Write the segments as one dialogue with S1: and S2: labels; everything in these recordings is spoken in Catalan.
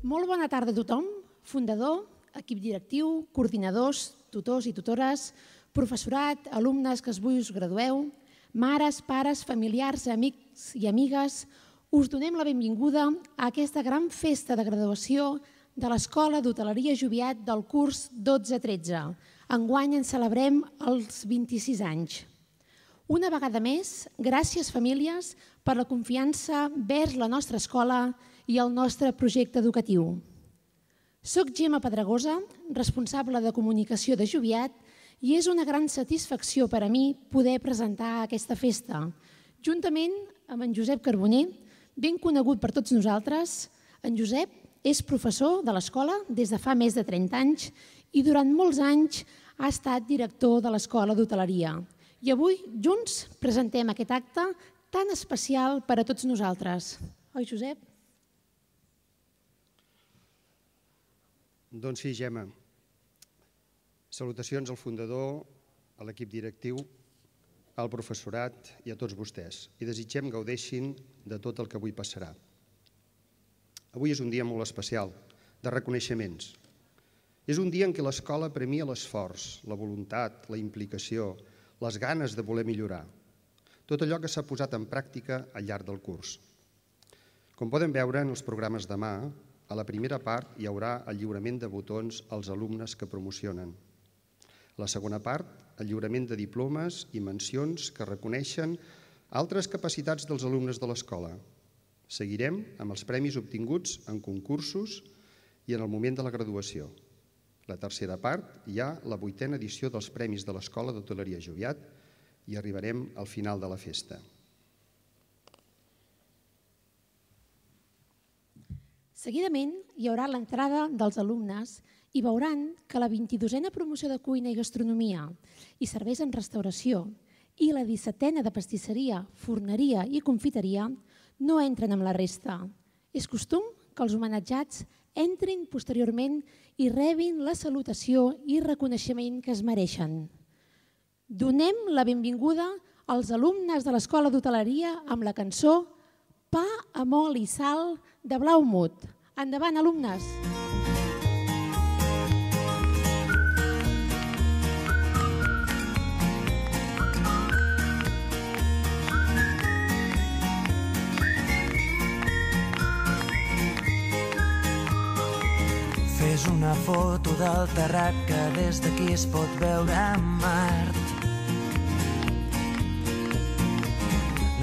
S1: Molt bona tarda a tothom, fundador, equip directiu, coordinadors, tutors i tutores, professorat, alumnes que avui us gradueu, mares, pares, familiars, amics i amigues, us donem la benvinguda a aquesta gran festa de graduació de l'Escola d'Hoteleria Joviat del curs 12-13. Enguany en celebrem els 26 anys. Una vegada més, gràcies famílies per la confiança vers la nostra escola i el nostre projecte educatiu. Soc Gemma Pedregosa, responsable de comunicació de Joviat, i és una gran satisfacció per a mi poder presentar aquesta festa, juntament amb en Josep Carboner, ben conegut per tots nosaltres. En Josep és professor de l'escola des de fa més de 30 anys i durant molts anys ha estat director de l'Escola d'Hoteleria. I avui, junts, presentem aquest acte tan especial per a tots nosaltres. Oi, Josep?
S2: Doncs sí, Gemma. Salutacions al fundador, a l'equip directiu, al professorat i a tots vostès. I desitgem gaudeixin de tot el que avui passarà. Avui és un dia molt especial, de reconeixements. És un dia en què l'escola premia l'esforç, la voluntat, la implicació, les ganes de voler millorar. Tot allò que s'ha posat en pràctica al llarg del curs. Com poden veure en els programes demà, a la primera part hi haurà el lliurament de botons als alumnes que promocionen. A la segona part, el lliurament de diplomes i mencions que reconeixen altres capacitats dels alumnes de l'escola. Seguirem amb els premis obtinguts en concursos i en el moment de la graduació. A la tercera part hi ha la 8a edició dels Premis de l'Escola d'Hoteleria Joviat i arribarem al final de la festa.
S1: Seguidament hi haurà l'entrada dels alumnes i veuran que la 22a promoció de cuina i gastronomia i serveis en restauració i la 17a de pastisseria, forneria i confiteria no entren amb la resta. És costum que els homenatjats entrin posteriorment i rebin la salutació i reconeixement que es mereixen. Donem la benvinguda als alumnes de l'Escola d'Hoteleria amb la cançó Pa, amol i sal de Blaumut. Endavant, alumnes!
S3: Fes una foto del terrat que des d'aquí es pot veure Mart.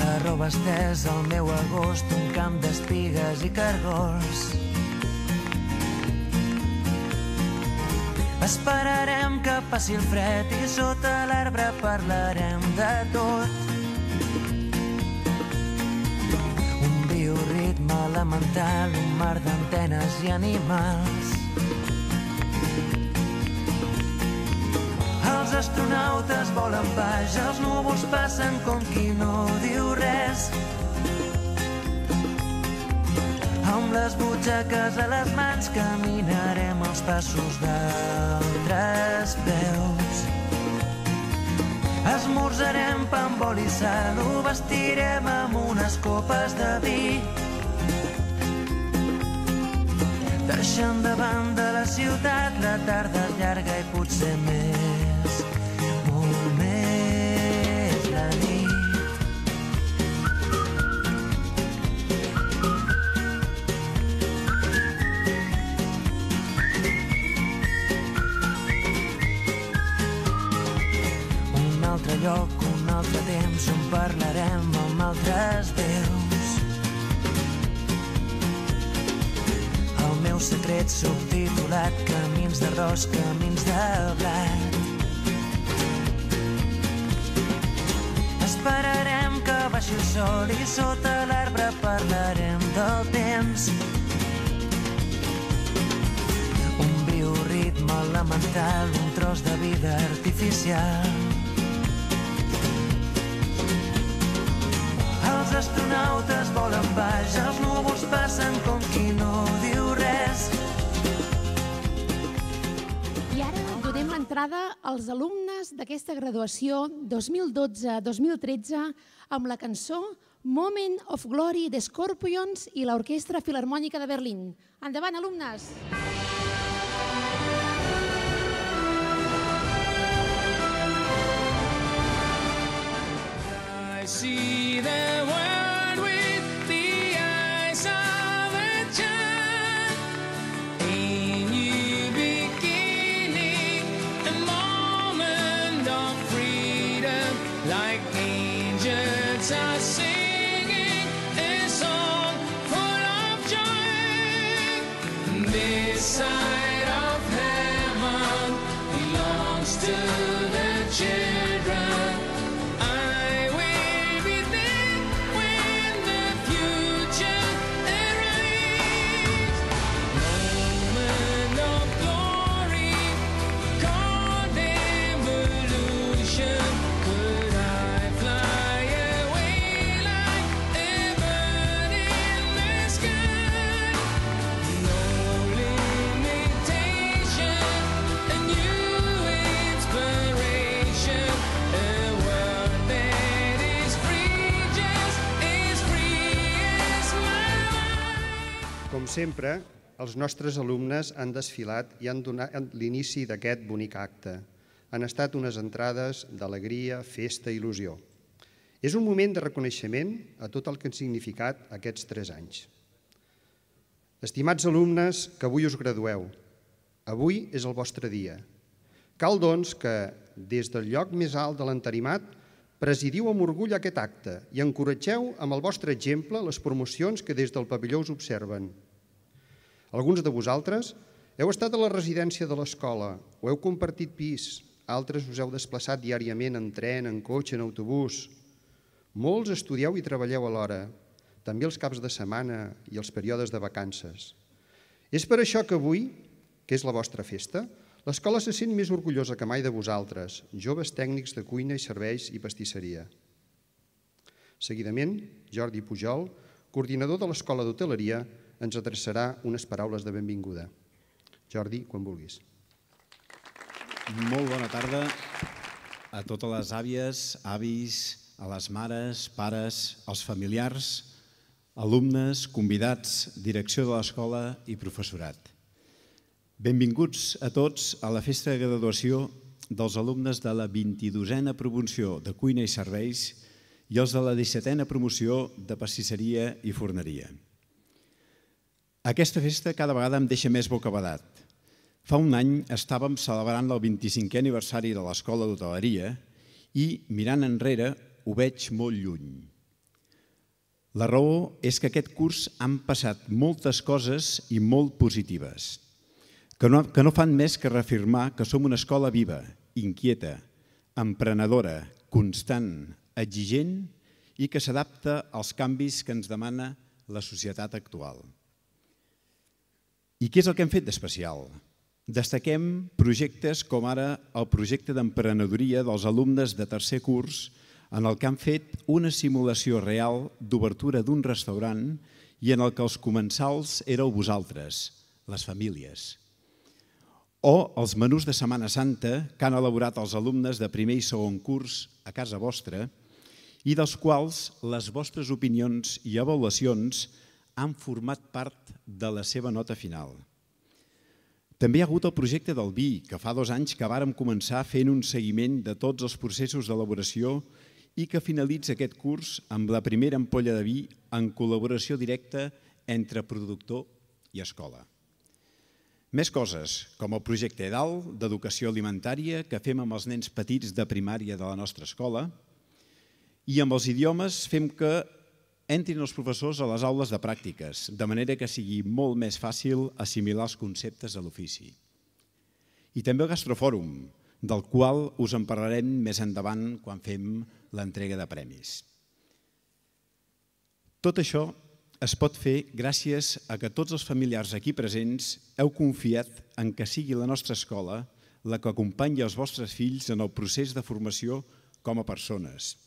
S3: La roba estesa al meu agost, un camp d'espigues i cargols. Esperarem que passi el fred i sota l'arbre parlarem de tot. Un bioritme elemental, un mar d'antenes i animals. Els astronautes volen baix, els núvols passen com qui no diu res. Amb les butxaques a les mans caminarem els passos d'altres peus. Esmorzarem pa amb oli i sal, ho vestirem amb unes copes de vi. Deixant de banda la ciutat, la tarda és llarga i potser més, molt més la nit. Un altre lloc, un altre temps, on parlarem amb altres veus. El meu secret subtitulat, camins d'arròs, camins de blat. Esperarem que baixi el sol i sota l'arbre parlarem del temps. Un bioritme elemental, un tros de vida artificial. Els astronautes volen baix, els núvols passen com qui no diu res.
S1: I ara donem l'entrada als alumnes d'aquesta graduació 2012-2013 amb la cançó Moment of Glory de Scorpions i l'Orquestra Filharmònica de Berlín. Endavant, alumnes!
S4: I see the world with the eyes of a child. In you beginning a moment of freedom, like angels are singing a song full of joy. This side of heaven belongs to the children.
S2: Com sempre, els nostres alumnes han desfilat i han donat l'inici d'aquest bonic acte. Han estat unes entrades d'alegria, festa i il·lusió. És un moment de reconeixement a tot el que han significat aquests 3 anys. Estimats alumnes que avui us gradueu, avui és el vostre dia. Cal, doncs, que des del lloc més alt de l'entarimat presidiu amb orgull aquest acte i encoratgeu amb el vostre exemple les promocions que des del pavelló us observen. Alguns de vosaltres heu estat a la residència de l'escola o heu compartit pis, altres us heu desplaçat diàriament en tren, en cotxe, en autobús. Molts estudieu i treballeu alhora, també els caps de setmana i els períodes de vacances. És per això que avui, que és la vostra festa, l'escola se sent més orgullosa que mai de vosaltres, joves tècnics de cuina i serveis i pastisseria. Seguidament, Jordi Pujol, coordinador de l'Escola d'Hoteleria, ens adreçarà unes paraules de benvinguda. Jordi, quan vulguis.
S5: Molt bona tarda a totes les àvies, avis, a les mares, pares, als familiars, alumnes, convidats, direcció de l'escola i professorat. Benvinguts a tots a la festa de graduació dels alumnes de la 22a promoció de cuina i serveis i els de la 17a promoció de pastisseria i forneria. Aquesta festa cada vegada em deixa més bocabadat. Fa un any estàvem celebrant el 25è aniversari de l'Escola d'Hoteleria i, mirant enrere, ho veig molt lluny. La raó és que aquest curs han passat moltes coses i molt positives, que no fan més que reafirmar que som una escola viva, inquieta, emprenedora, constant, exigent i que s'adapta als canvis que ens demana la societat actual. I què és el que hem fet d'especial? Destaquem projectes com ara el projecte d'emprenedoria dels alumnes de tercer curs en el que han fet una simulació real d'obertura d'un restaurant i en el que els comensals éreu vosaltres, les famílies. O els menús de Setmana Santa que han elaborat els alumnes de primer i segon curs a casa vostra i dels quals les vostres opinions i avaluacions han format part de la seva nota final. També hi ha hagut el projecte del vi, que fa 2 anys que vàrem començar fent un seguiment de tots els processos d'elaboració i que finalitza aquest curs amb la primera ampolla de vi en col·laboració directa entre productor i escola. Més coses, com el projecte EDAL d'educació alimentària que fem amb els nens petits de primària de la nostra escola i amb els idiomes fem que entrin els professors a les aules de pràctiques, de manera que sigui molt més fàcil assimilar els conceptes de l'ofici. I també el Gastrofòrum, del qual us en parlarem més endavant quan fem l'entrega de premis. Tot això es pot fer gràcies a que tots els familiars aquí presents heu confiat en que sigui la nostra escola la que acompanyi els vostres fills en el procés de formació com a persones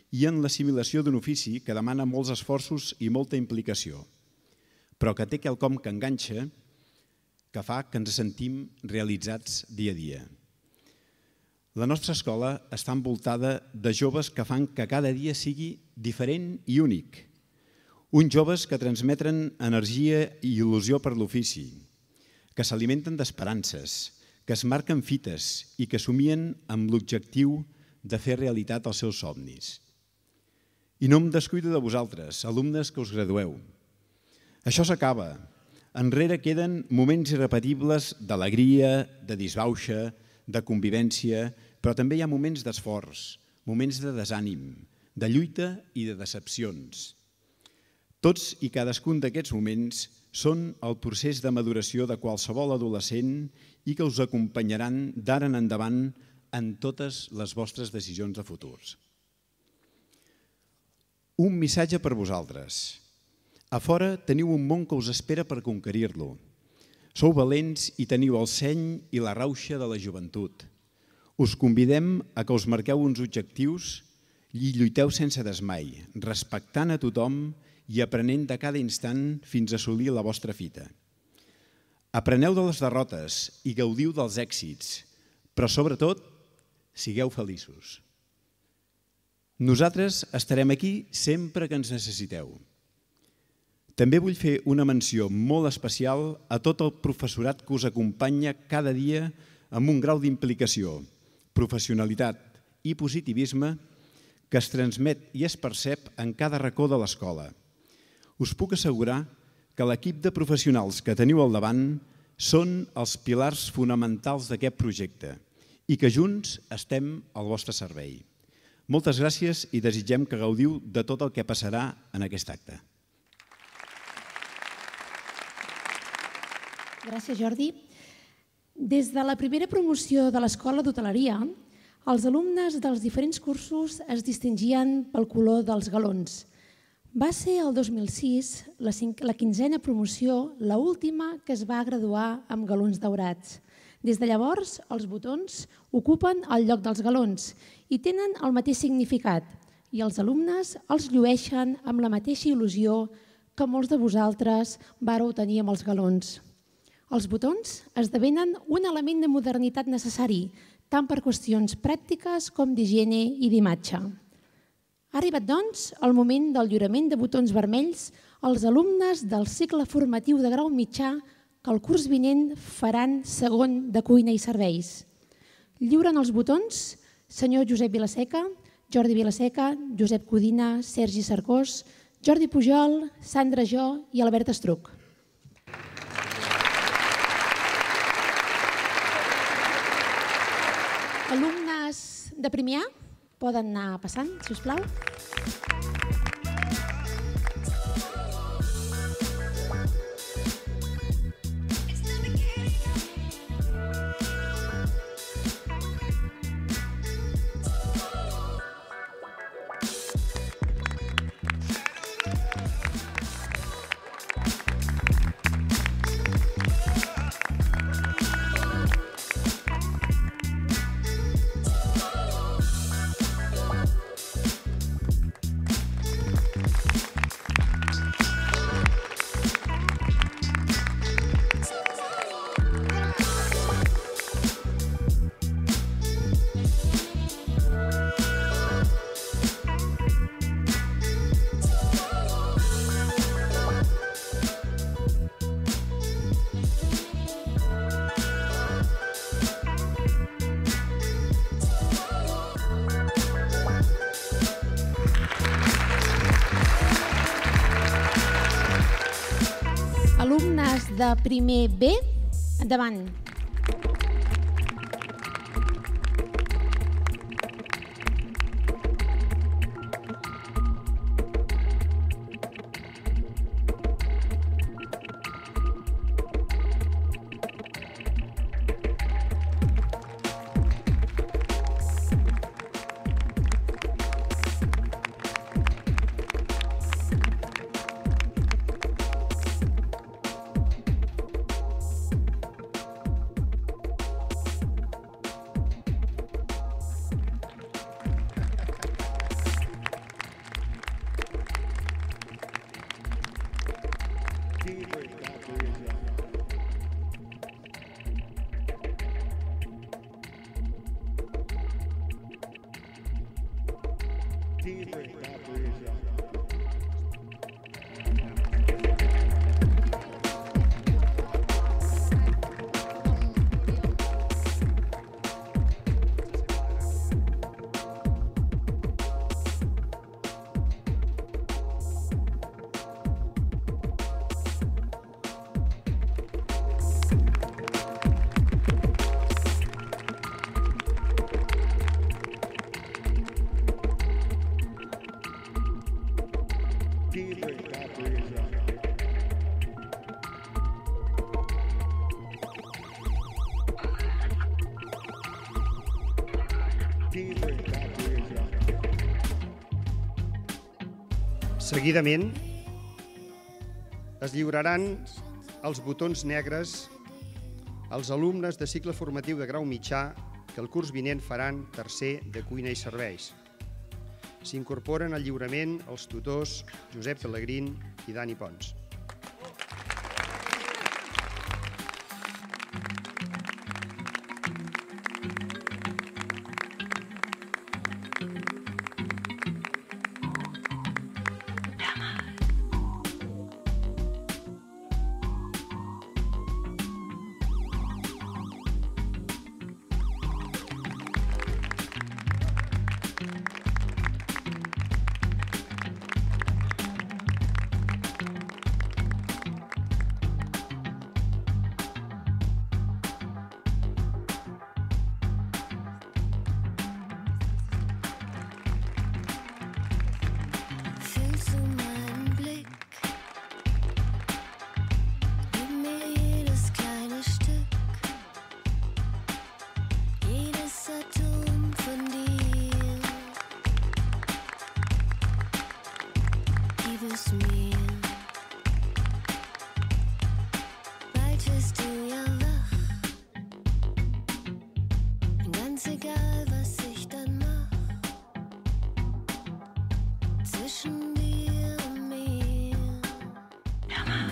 S5: i en l'assimilació d'un ofici que demana molts esforços i molta implicació, però que té quelcom que enganxa, que fa que ens sentim realitzats dia a dia. La nostra escola està envoltada de joves que fan que cada dia sigui diferent i únic. Uns joves que transmeten energia i il·lusió per l'ofici, que s'alimenten d'esperances, que es marquen fites i que somien amb l'objectiu de fer realitat els seus somnis. I no em descuido de vosaltres, alumnes que us gradueu. Això s'acaba. Enrere queden moments irrepetibles d'alegria, de disbauxa, de convivència, però també hi ha moments d'esforç, moments de desànim, de lluita i de decepcions. Tots i cadascun d'aquests moments són el procés de maduració de qualsevol adolescent i que us acompanyaran d'ara en endavant en totes les vostres decisions de futurs. Un missatge per vosaltres. A fora teniu un món que us espera per conquerir-lo. Sou valents i teniu el seny i la rauxa de la joventut. Us convidem a que us marqueu uns objectius i lluiteu sense desmai, respectant a tothom i aprenent de cada instant fins a assolir la vostra fita. Apreneu de les derrotes i gaudiu dels èxits, però sobretot, sigueu feliços. Nosaltres estarem aquí sempre que ens necessiteu. També vull fer una menció molt especial a tot el professorat que us acompanya cada dia amb un grau d'implicació, professionalitat i positivisme que es transmet i es percep en cada racó de l'escola. Us puc assegurar que l'equip de professionals que teniu al davant són els pilars fonamentals d'aquest projecte i que junts estem al vostre servei. Moltes gràcies i desitgem que gaudiu de tot el que passarà en aquest acte.
S1: Gràcies, Jordi. Des de la primera promoció de l'Escola d'Hoteleria, els alumnes dels diferents cursos es distingien pel color dels galons. Va ser el 2006, la 15a promoció, l'última que es va graduar amb galons daurats. Des de llavors, els botons ocupen el lloc dels galons i tenen el mateix significat i els alumnes els llueixen amb la mateixa il·lusió que molts de vosaltres vàreu tenir amb els galons. Els botons esdevenen un element de modernitat necessari, tant per qüestions pràctiques com d'higiene i d'imatge. Ha arribat, doncs, el moment del lliurament de botons vermells als alumnes del cicle formatiu de grau mitjà que el curs vinent faran segon de cuina i serveis. Lliuren els botons senyor Josep Vilaseca, Jordi Vilaseca, Josep Codina, Sergi Cercós, Jordi Pujol, Sandra Jo i Albert Estruc. Alumnes de primer A poden anar passant, si us plau. Alumnes de primer B, endavant.
S2: Seguidament es lliuraran els botons negres als alumnes de cicle formatiu de grau mitjà que el curs vinent faran tercer de cuina i serveis. S'incorporen al lliurament els tutors Josep Pellegrín i Dani Pons.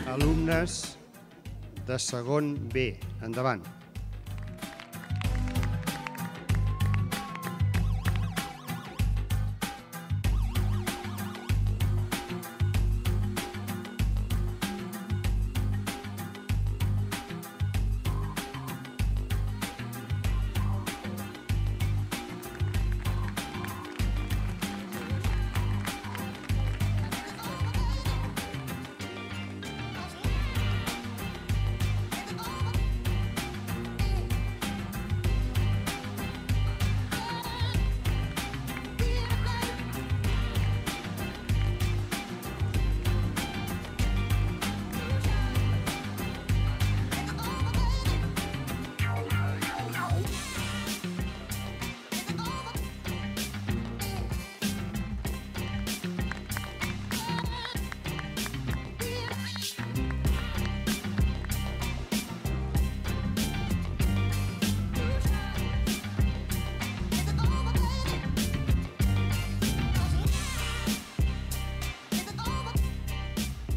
S2: Alumnes de segon B, endavant.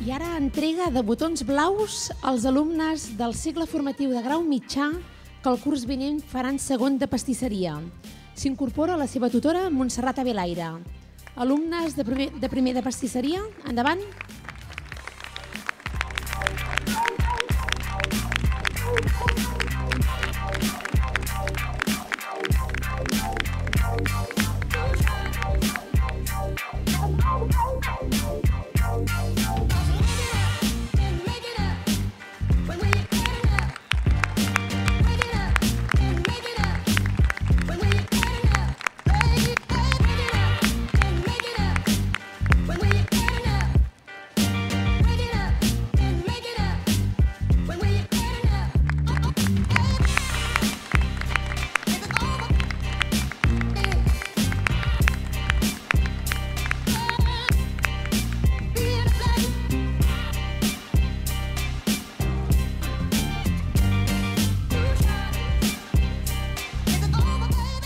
S1: I ara entrega de botons blaus als alumnes del cicle formatiu de grau mitjà que el curs vinent faran segon de pastisseria. S'incorpora la seva tutora Montserrat Avelaire. Alumnes de primer de pastisseria, endavant.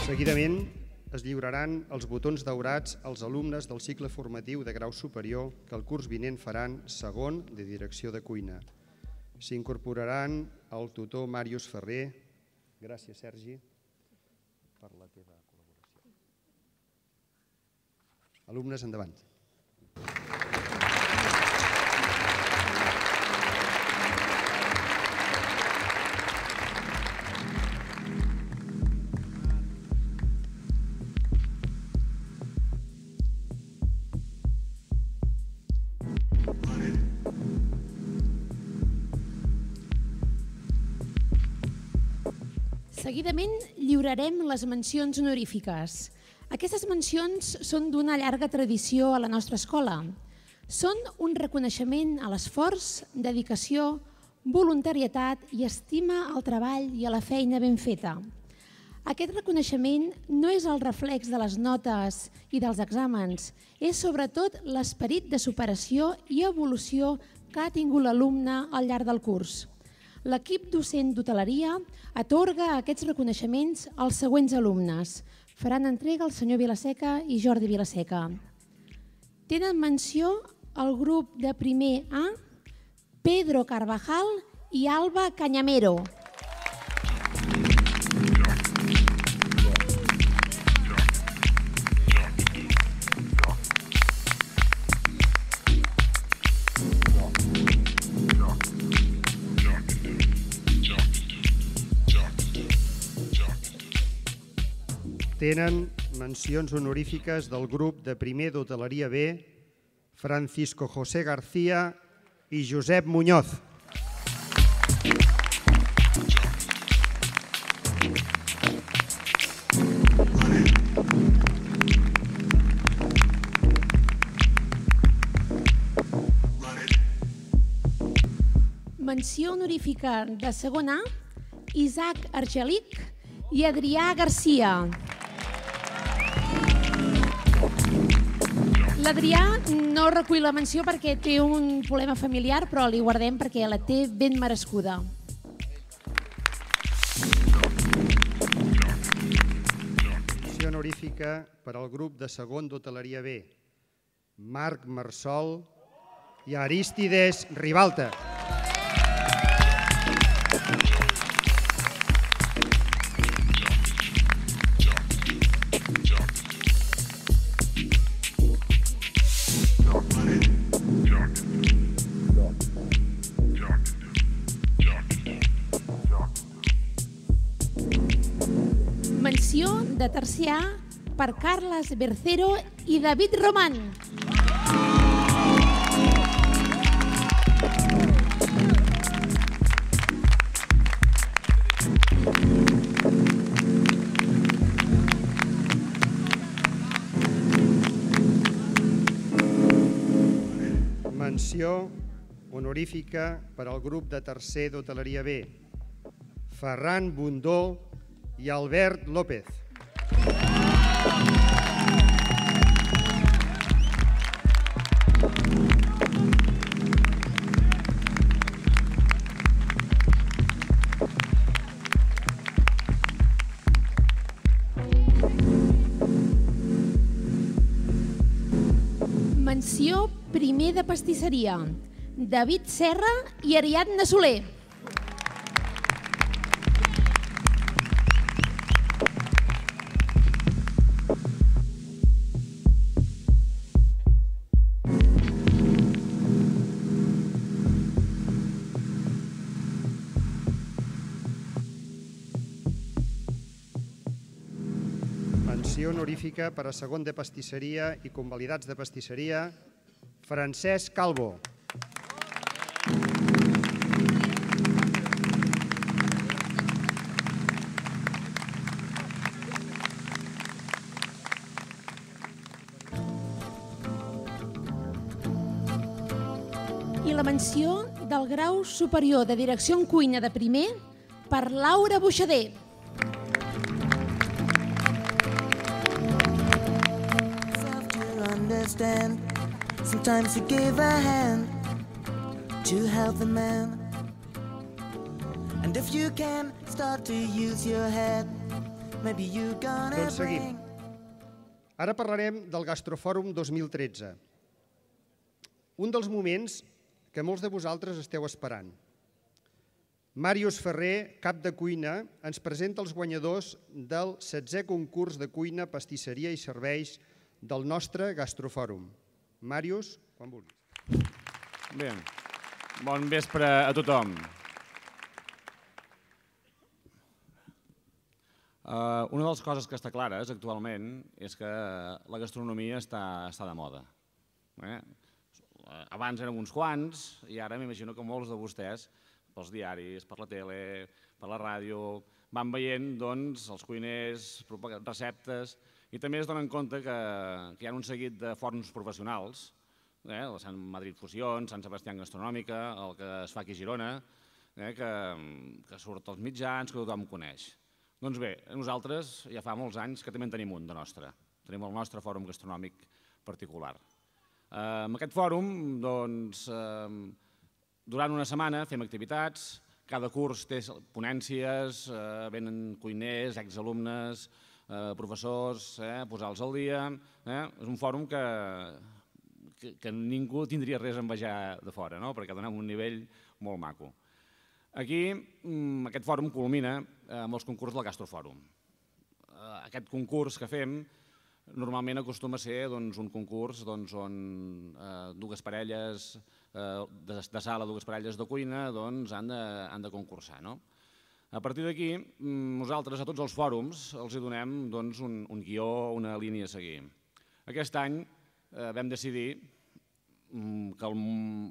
S1: Seguidament es lliuraran els botons daurats als alumnes del cicle formatiu de grau superior que el curs vinent faran segon de direcció de cuina. S'incorporaran el tutor Màrius Ferrer. Gràcies, Sergi, per la teva col·laboració.
S2: Alumnes, endavant.
S1: Seguidament lliurarem les mencions honorífiques. Aquestes mencions són d'una llarga tradició a la nostra escola. Són un reconeixement a l'esforç, dedicació, voluntarietat i estima al treball i a la feina ben feta. Aquest reconeixement no és el reflex de les notes i dels exàmens, és sobretot l'esperit de superació i evolució que ha tingut l'alumne al llarg del curs. L'equip docent d'hoteleria atorga aquests reconeixements als següents alumnes. Faran entrega el senyor Vilaseca i Jordi Vilaseca. Tenen menció el grup de primer A, Pedro Carvajal i Alba Cañamero.
S2: Tenen mencions honorífiques del grup de primer d'hoteleria B, Francisco José García i Josep Muñoz.
S1: Menció honorífica de segon A, Isaac Argelic i Adrià Garcia. L'Adrià no recull la menció perquè té un problema familiar, però li guardem perquè la té ben merescuda.
S2: Menció honorífica per al grup de segon d'hoteleria B, Marc Marsol i Arístides Ribalta.
S1: Menció de tercer A per Carles Bercero i David Román.
S2: Menció honorífica per al grup de tercer d'hoteleria B, Ferran Bundó i Albert López.
S1: Menció primer de pastisseria, David Serra i Ariadna Soler.
S2: Menció honorífica per a segon de pastisseria i convalidats de pastisseria, Francesc Calvo.
S1: I la menció del grau superior de direcció en cuina de primer per Laura Buixader.
S3: Understand. Sometimes you give a hand to help the man. And if you can start to use your head, maybe you're gonna
S2: Doncs seguim.
S3: bring.
S2: Ara parlarem del Gastrofòrum 2013. Un dels moments que molts de vosaltres esteu esperant. Màrius Ferrer, cap de cuina, ens presenta els guanyadors del 16è concurs de cuina, pastisseria i serveis del nostre gastrofòrum. Màrius, quan vulguis.
S6: Bé, bon vespre a tothom. Una de les coses que està clares actualment és que la gastronomia està de moda. Abans érem uns quants i ara m'imagino que molts de vostès, pels diaris, per la tele, per la ràdio, van veient els cuiners, receptes, i també es donen compte que hi ha un seguit de forns professionals, el Sant Madrid Fusions, Sant Sebastià Gastronòmica, el que es fa aquí a Girona, que surt als mitjans, que tothom coneix. Doncs bé, nosaltres ja fa molts anys que també en tenim un de nostre. Tenim el nostre fòrum gastronòmic particular. En aquest fòrum, durant una setmana fem activitats, cada curs té ponències, venen cuiners, exalumnes, professors, posar-los al dia. És un fòrum que ningú tindria res a envejar de fora, perquè donem un nivell molt maco. Aquí, aquest fòrum culmina amb els concurs del Gastrofòrum. Aquest concurs que fem normalment acostuma a ser un concurs on dues parelles de sala, dues parelles de cuina han de concursar. A partir d'aquí, nosaltres a tots els fòrums els donem un guió, una línia a seguir. Aquest any vam decidir que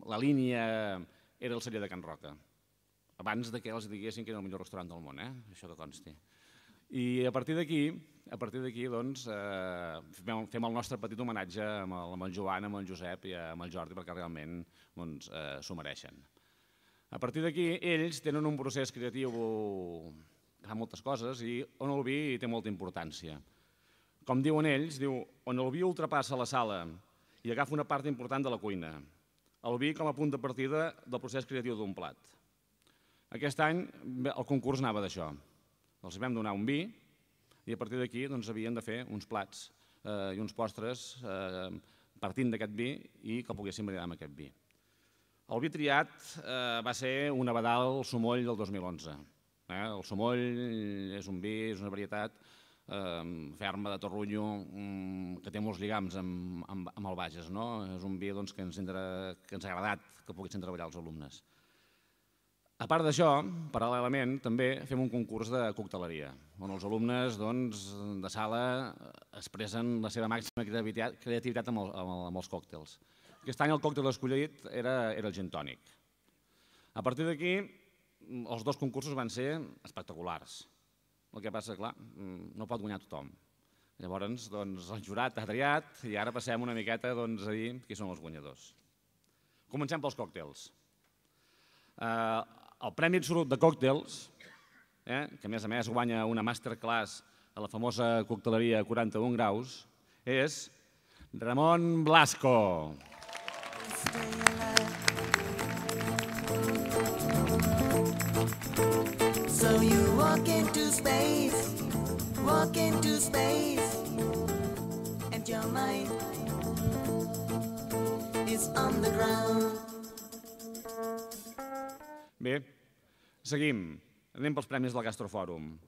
S6: la línia era el celler de Can Roca, abans que els diguessin que era el millor restaurant del món, això que consti. I a partir d'aquí fem el nostre petit homenatge amb el Joan, amb el Josep i amb el Jordi, perquè realment s'ho mereixen. A partir d'aquí, ells tenen un procés creatiu que fa moltes coses i on el vi té molta importància. Com diuen ells, on el vi ultrapassa la sala i agafa una part important de la cuina, el vi com a punt de partida del procés creatiu d'un plat. Aquest any el concurs anava d'això. Els vam donar un vi i a partir d'aquí havien de fer uns plats i uns postres partint d'aquest vi i que poguessin maridar amb aquest vi. El vi triat va ser un Abadal Somoll del 2011. El Somoll és un vi, és una varietat ferma de Torronyo que té molts lligams amb el Bages. És un vi que ens ha agradat que poguessin treballar els alumnes. A part d'això, paral·lelament, també fem un concurs de cocteleria, on els alumnes de sala expressen la seva màxima creativitat amb els còctels. Aquest any el còctel escollit era el gin tònic. A partir d'aquí, els dos concursos van ser espectaculars. El que passa, clar, no pot guanyar tothom. Llavors, el jurat ha triat i ara passem una miqueta a dir qui són els guanyadors. Comencem pels còctels. El Premi Absolut de Còctels, que a més guanya una masterclass a la famosa cocteleria 41 graus, és Ramon Blasco.
S3: So you walk into space, and your mind is on the ground.
S6: Bé, seguim. Anem pels premis del Gastrofòrum.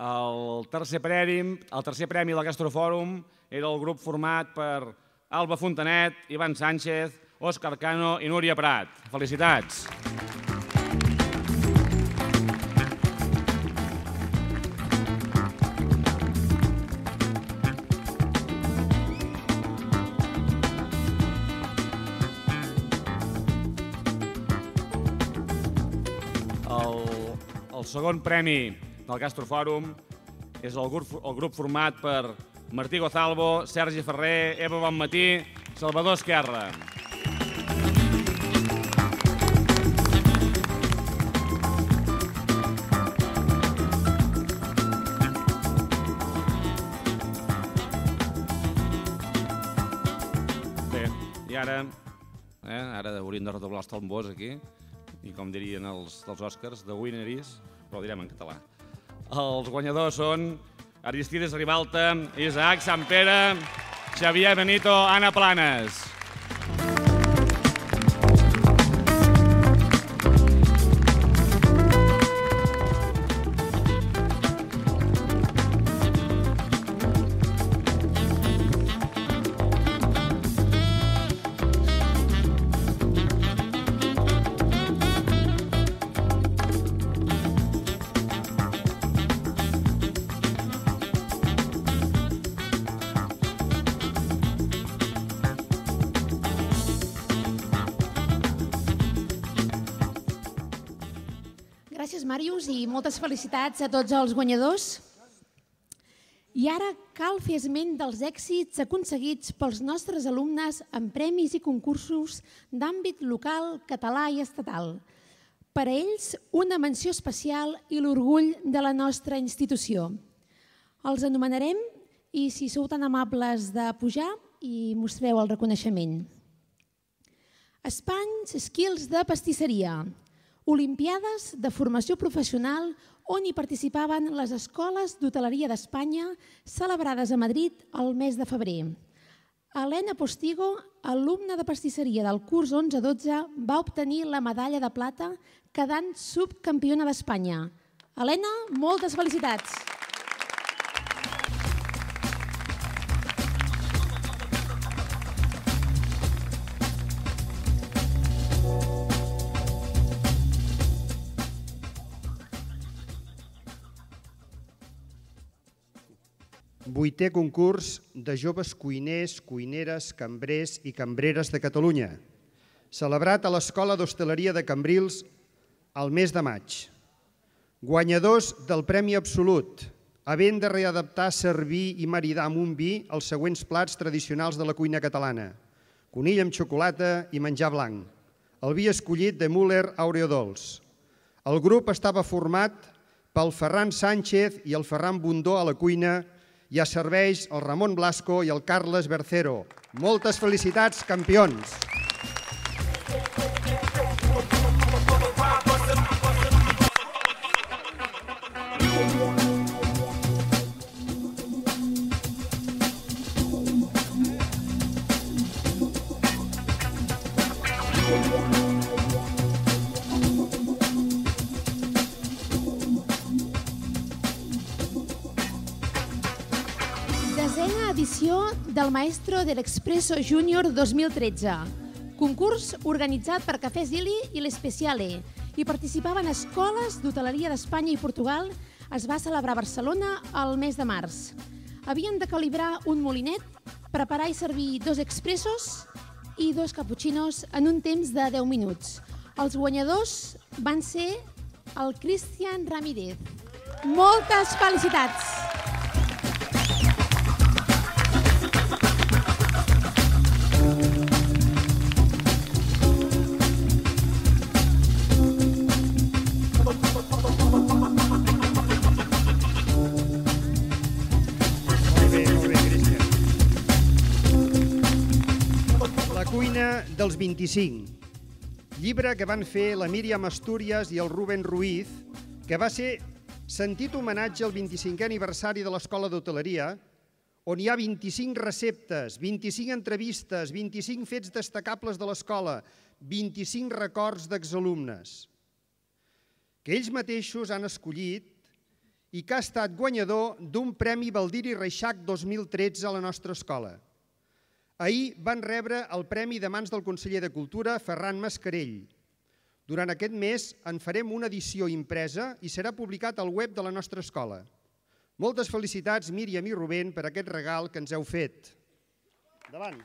S6: El tercer premi del Gastrofòrum era el grup format per Alba Fontanet, Ivan Sánchez, Òscar Cano i Núria Prat. Felicitats! El segon premi del Gastrofòrum és el grup format per Martí Gozalvo, Sergi Ferrer, Eva Bonmatí, Salvador Esquerra. Bé, i ara hauríem de redoblar els tambors aquí i com dirien els Oscars, the winner is, però ho direm en català. Els guanyadors són Aristides Ribalta, Isaac Sampere, Xavier Benito, Anna Planes.
S1: Gràcies, Màrius, i moltes felicitats a tots els guanyadors. I ara cal fer esment dels èxits aconseguits pels nostres alumnes en premis i concursos d'àmbit local, català i estatal. Per a ells, una menció especial i l'orgull de la nostra institució. Els anomenarem i, si sou tan amables de pujar, i mostreu el reconeixement. Espans Skills de pastisseria. Olimpiades de formació professional on hi participaven les escoles d'hoteleria d'Espanya celebrades a Madrid el mes de febrer. Helena Postigo, alumna de pastisseria del curs 11-12, va obtenir la medalla de plata quedant subcampiona d'Espanya. Helena, moltes felicitats!
S2: Vuitè concurs de joves cuiners, cuineres, cambrers i cambreres de Catalunya, celebrat a l'Escola d'Hostaleria de Cambrils al mes de maig. Guanyadors del Premi Absolut, havent de readaptar, servir i maridar amb un vi els següents plats tradicionals de la cuina catalana: conill amb xocolata i menjar blanc. El vi escollit de Müller Aureodols. El grup estava format pel Ferran Sánchez i el Ferran Bundó a la cuina i a serveis el Ramon Blasco i el Carles Bercero. Moltes felicitats, campions!
S1: Desena edició del Maestro del Expreso Júnior 2013. Concurs organitzat per Cafè Zili i l'Especiale. Hi participaven escoles d'hoteleria d'Espanya i Portugal. Es va celebrar a Barcelona el mes de març. Havien de calibrar un molinet, preparar i servir 2 expressos i 2 cappuccinos en un temps de 10 minuts. Els guanyadors van ser el Cristian Ramírez. Moltes felicitats!
S2: Dels 25, llibre que van fer la Míriam Astúries i el Rubén Ruiz, que va ser sentit homenatge al 25è aniversari de l'Escola d'Hoteleria, on hi ha 25 receptes, 25 entrevistes, 25 fets destacables de l'escola, 25 records d'exalumnes, que ells mateixos han escollit i que ha estat guanyador d'un Premi Baldiri Reixac 2013 a la nostra escola. Ahir van rebre el premi de mans del conseller de Cultura, Ferran Mascarell. Durant aquest mes en farem una edició impresa i serà publicat al web de la nostra escola. Moltes felicitats, Míriam i Rubén, per aquest regal que ens heu fet. Endavant.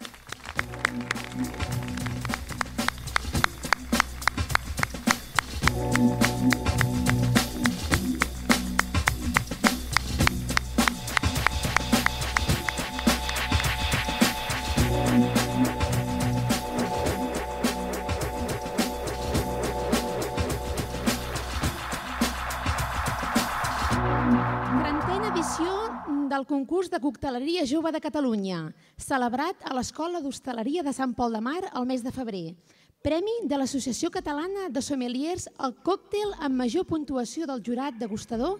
S1: Del concurs de cocteleria jove de Catalunya, celebrat a l'Escola d'Hostaleria de Sant Pol de Mar el mes de febrer. Premi de l'Associació Catalana de Sommeliers al còctel amb major puntuació del jurat degustador.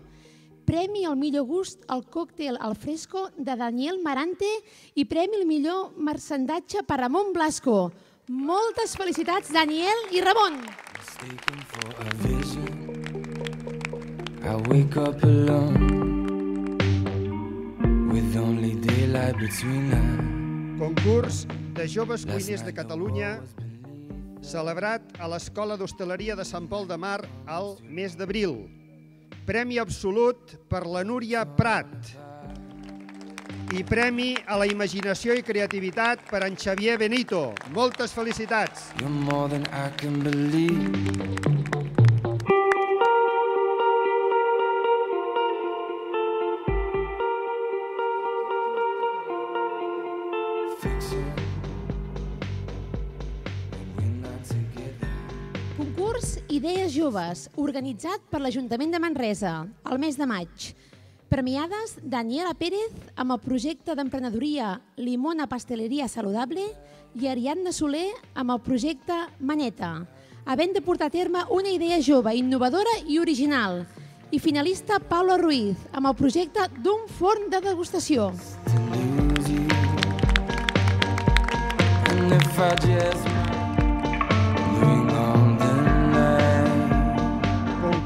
S1: Premi al millor gust al còctel al fresco de Daniel Marante i premi al millor marcendatge per Ramon Blasco. Moltes felicitats, Daniel i Ramon! I wake up alone.
S2: Concurs de joves cuiners de Catalunya, celebrat a l'Escola d'Hostaleria de Sant Pol de Mar al mes d'abril. Premi absolut per la Núria Prat. I premi a la imaginació i creativitat per en Xavier Benito. Moltes felicitats!
S1: Concurs Idees Joves, organitzat per l'Ajuntament de Manresa, al mes de maig. Premiades Daniela Pérez amb el projecte d'emprenedoria Limona Pasteleria Saludable i Ariadna Soler amb el projecte Maneta, havent de portar a terme una idea jove, innovadora i original. I finalista Paula Ruiz amb el projecte d'un forn de degustació.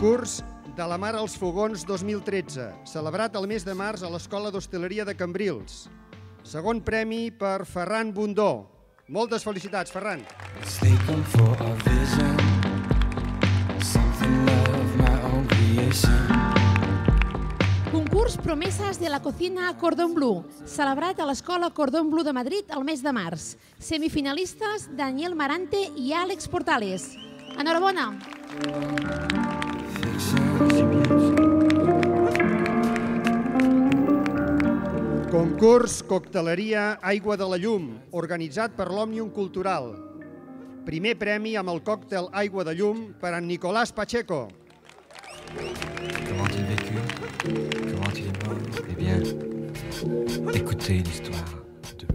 S2: Concurs de la Mar als Fogons 2013, celebrat el mes de març a l'Escola d'Hostaleria de Cambrils. Segon premi per Ferran Bundó. Moltes felicitats, Ferran.
S1: Concurs Promesas de la Cocina Cordon Bleu, celebrat a l'Escola Cordon Bleu de Madrid el mes de març. Semifinalistes Daniel Marante i Àlex Portales. Enhorabona!
S2: Concurs Cocteleria Aigua de la Llum, organitzat per l'Òmnium Cultural. Primer premi amb el còctel Aigua de Llum per en Nicolás Pacheco.
S7: Comment a-t-il vécu? Comment il est mort? Eh bien, écoutez l'histoire de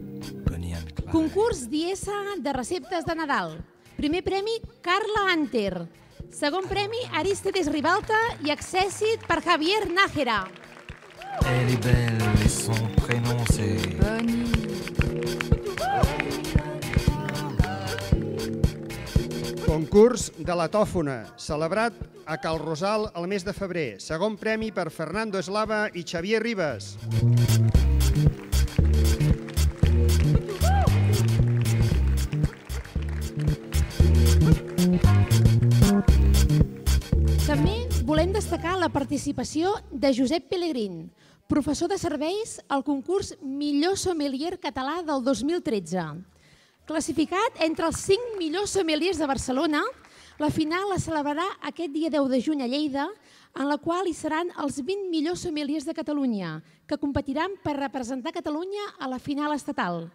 S7: Bonnie and Clyde.
S1: Concurs Diesa de receptes de Nadal. Primer premi, Carla Anter. Segon premi, Aristides Ribalta i accèssit per Javier Nájera.
S7: Elle est belle et son prénom c'est
S8: Bonnie.
S2: Concurs de la tòfona, celebrat a Cal Rosal el mes de febrer. Segon premi per Fernando Eslava i Xavier Ribas.
S1: També volem destacar la participació de Josep Pelegrín, professor de serveis al concurs Millor Sommelier Català del 2013. Classificat entre els 5 millors sommeliers de Barcelona, la final es celebrarà aquest dia 10 de juny a Lleida, en la qual hi seran els 20 millors sommeliers de Catalunya, que competiran per representar Catalunya a la final estatal.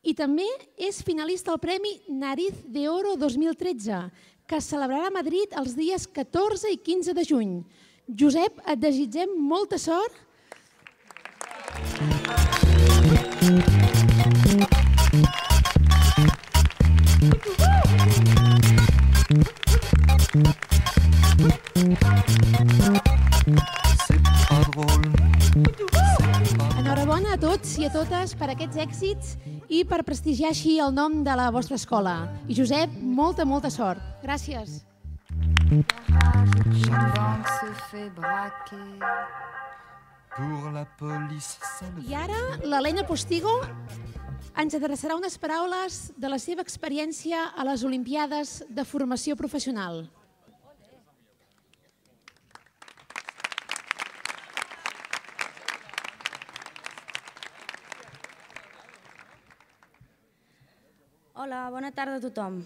S1: I també és finalista al Premi Nariz de Oro 2013, que es celebrarà a Madrid els dies 14 i 15 de juny. Josep, et desitgem molta sort. Enhorabona a tots i a totes per aquests èxits i per prestigiar així el nom de la vostra escola. I Josep, molta, molta sort. Gràcies. I ara l'Helena Postigo ens adreçarà unes paraules de la seva experiència a les Olimpiades de Formació Professional.
S8: Hola, bona tarda a tothom.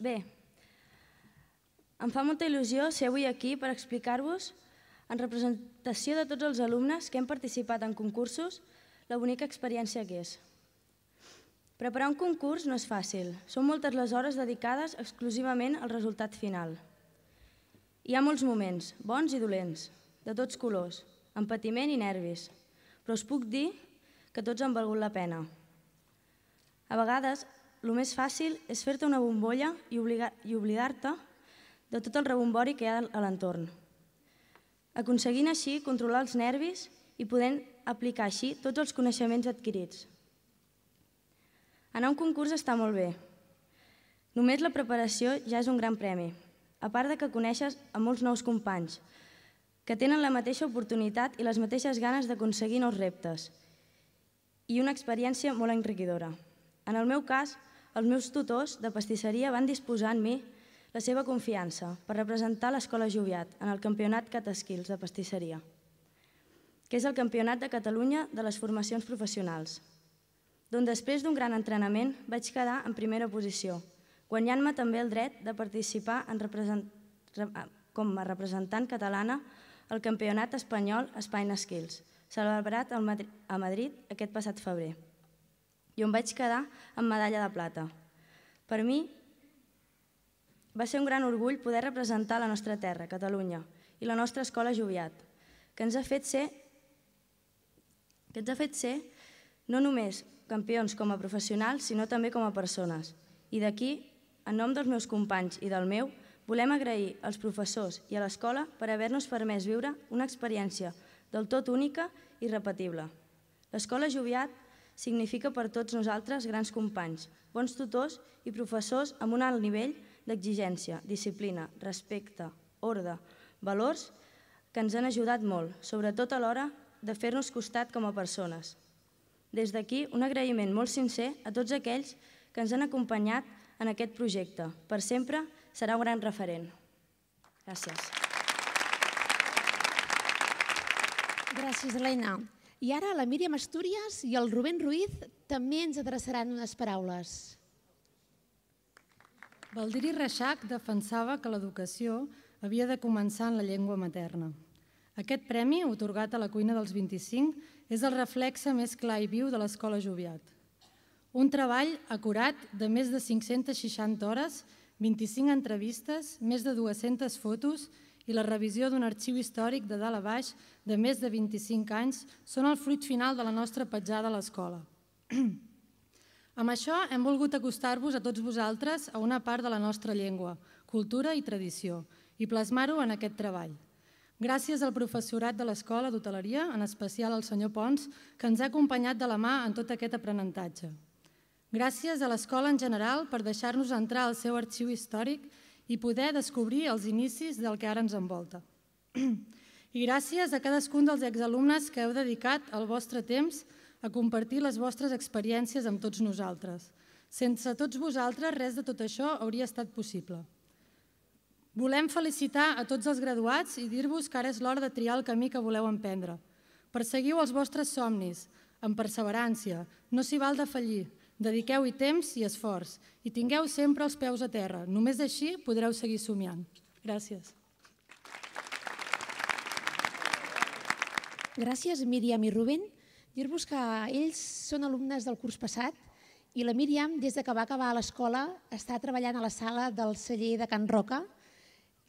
S8: Bé, em fa molta il·lusió ser avui aquí per explicar-vos, en representació de tots els alumnes que hem participat en concursos, la bonica experiència que és. Preparar un concurs no és fàcil, són moltes les hores dedicades exclusivament al resultat final. Hi ha molts moments, bons i dolents, de tots colors, amb patiment i nervis, però us puc dir que tots han valgut la pena. A vegades, el més fàcil és fer-te una bombolla i oblidar-te de tot el rebombori que hi ha a l'entorn. Aconseguint així controlar els nervis i podent aplicar així tots els coneixements adquirits. Anar a un concurs està molt bé. Només la preparació ja és un gran premi, a part de que coneixes a molts nous companys que tenen la mateixa oportunitat i les mateixes ganes d'aconseguir nous reptes i una experiència molt enriquidora. En el meu cas, els meus tutors de pastisseria van disposar en mi la seva confiança per representar l'Escola Joviat en el Campionat Cataskills de pastisseria, que és el Campionat de Catalunya de les formacions professionals, d'on després d'un gran entrenament vaig quedar en primera posició, guanyant-me també el dret de participar com a representant catalana al Campionat Espanyol Spine Skills, celebrat a Madrid aquest passat febrer, i on vaig quedar amb medalla de plata. Per mi Va ser un gran orgull poder representar la nostra terra, Catalunya, i la nostra escola Joviat, que ens ha fet ser no només campions com a professionals, sinó també com a persones. I d'aquí, en nom dels meus companys i del meu, volem agrair als professors i a l'escola per haver-nos permès viure una experiència del tot única i irrepetible. L'escola Joviat significa per tots nosaltres grans companys, bons tutors i professors amb un alt nivell d'exigència, disciplina, respecte, ordre, valors que ens han ajudat molt, sobretot a l'hora de fer-nos costat com a persones. Des d'aquí, un agraïment molt sincer a tots aquells que ens han acompanyat en aquest projecte. Per sempre serà un gran referent. Gràcies.
S1: Gràcies, Helena. I ara la Míriam Astúries i el Rubén Ruiz també ens adreçaran unes paraules.
S9: Baldiri Reixac defensava que l'educació havia de començar en la llengua materna. Aquest premi, atorgat a la cuina dels 25, és el reflexe més clar i viu de l'Escola Joviat. Un treball acurat de més de 560 hores, 25 entrevistes, més de 200 fotos i la revisió d'un arxiu històric de dalt a baix de més de 25 anys són el fruit final de la nostra petjada a l'escola. Amb això hem volgut acostar-vos a tots vosaltres a una part de la nostra llengua, cultura i tradició, i plasmar-ho en aquest treball. Gràcies al professorat de l'Escola d'Hoteleria, en especial al senyor Pons, que ens ha acompanyat de la mà en tot aquest aprenentatge. Gràcies a l'escola en general per deixar-nos entrar al seu arxiu històric i poder descobrir els inicis del que ara ens envolta. I gràcies a cadascun dels exalumnes que heu dedicat el vostre temps a compartir les vostres experiències amb tots nosaltres. Sense tots vosaltres, res de tot això hauria estat possible. Volem felicitar a tots els graduats i dir-vos que ara és l'hora de triar el camí que voleu emprendre. Perseguiu els vostres somnis, amb perseverància, no s'hi val de fallir, dediqueu-hi temps i esforç i tingueu sempre els peus a terra. Només així podreu seguir somiant. Gràcies.
S1: Gràcies, Míriam i Rubén. Dir-vos que ells són alumnes del curs passat i la Míriam, des que va acabar a l'escola, està treballant a la sala del celler de Can Roca,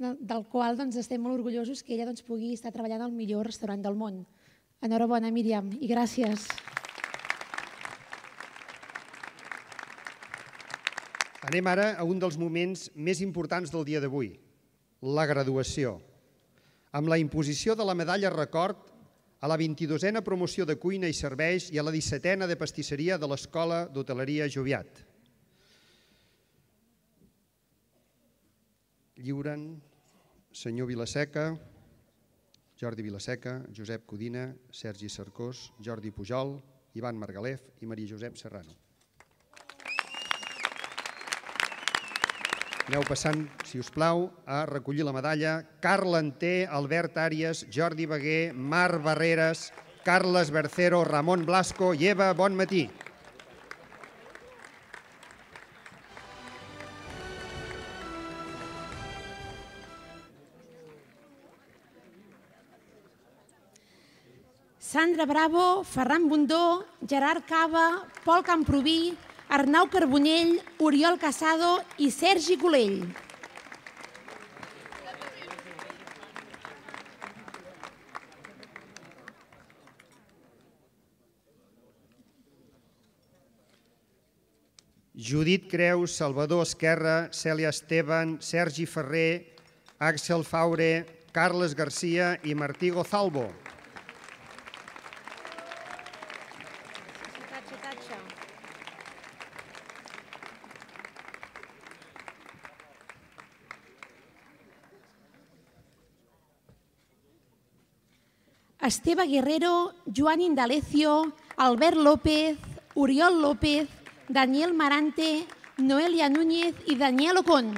S1: del qual estem molt orgullosos que ella pugui estar treballant al millor restaurant del món. Enhorabona, Míriam, i gràcies.
S2: Anem ara a un dels moments més importants del dia d'avui, la graduació, amb la imposició de la medalla record a la 22a promoció de cuina i serveis i a la 17a de pastisseria de l'Escola d'Hoteleria Joviat. Lliuren senyor Vilaseca, Jordi Vilaseca, Josep Codina, Sergi Cercós, Jordi Pujol, Ivan Margalef i Maria Josep Serrano. Aneu passant, si us plau, a recollir la medalla. Carla Anter, Albert Àries, Jordi Beguer, Mar Barreres, Carles Bercero, Ramon Blasco i Eva Bonmatí.
S1: Sandra Bravo, Ferran Bundó, Gerard Cava, Pol Camproví, Arnau Carbonell, Oriol Casado i Sergi Colell.
S2: Judit Creus, Salvador Esquerra, Cèlia Esteban, Sergi Ferrer, Àxel Faure, Carles Garcia i Martí Gozalvo.
S1: Esteve Guerrero, Joan Indalecio, Albert López, Oriol López, Daniel Marante, Noelia Núñez i Daniel Ocon.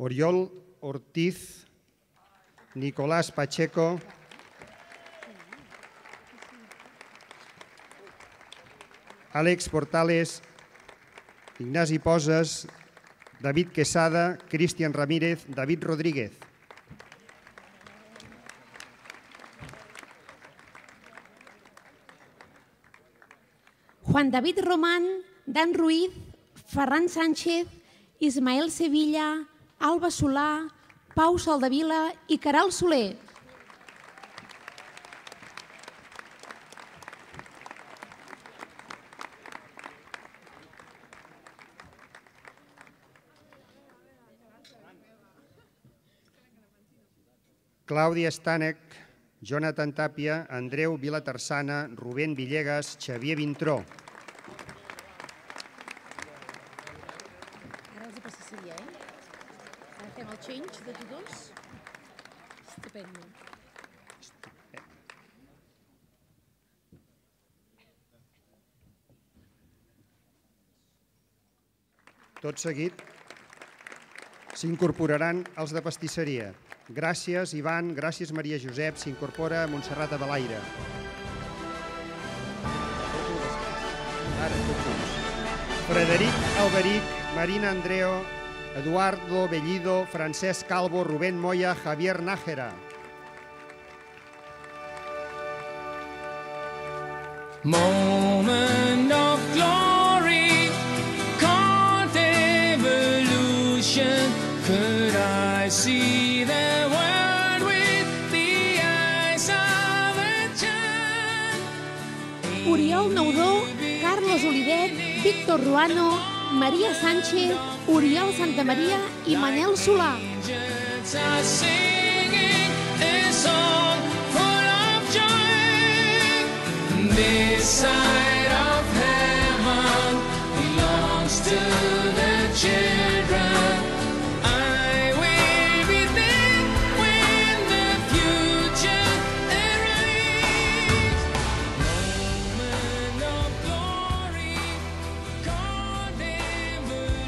S2: Oriol Ortiz, Nicolás Pacheco, Àlex Portales, Ignasi Poses, David Quesada, Cristian Ramírez, David Rodríguez.
S1: Juan David Román, Dan Ruiz, Ferran Sánchez, Ismael Sevilla, Alba Solà, Pau Soldevila i Caral Soler.
S2: Clàudia Stànec, Jonathan Tàpia, Andreu Vilatarsana, Rubén Villegas, Xavier Vintró.
S1: Ara els passaria, Ara fem el change de tots. Estupendo.
S2: Tot seguit s'incorporaran els de pastisseria. Gràcies, Ivan, gràcies, Maria Josep. S'incorpora Montserrat Adelaire. Frederic Alberic, Marina Andreo, Eduardo Bellido, Francesc Calvo, Rubén Moya, Javier Nájera.
S4: Moment of glory, caught evolution. Could I see the world with the eyes of a child?
S1: Oriol Naudó, Carlos Olivet, Víctor Ruano, Maria Sánchez, Oriol Santamaria i Manel Solà.
S4: Angels are singing a song full of joy. This side of heaven belongs to the children. I will be there when the future arrives. Moment of glory, called evolution.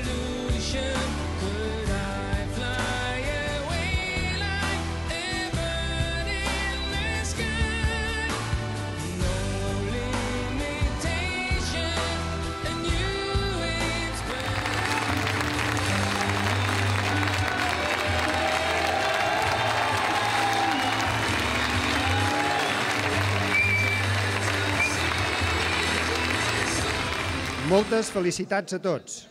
S4: Could I fly away like a bird in the sky? No limitation, a new
S2: Moltes felicitats a tots.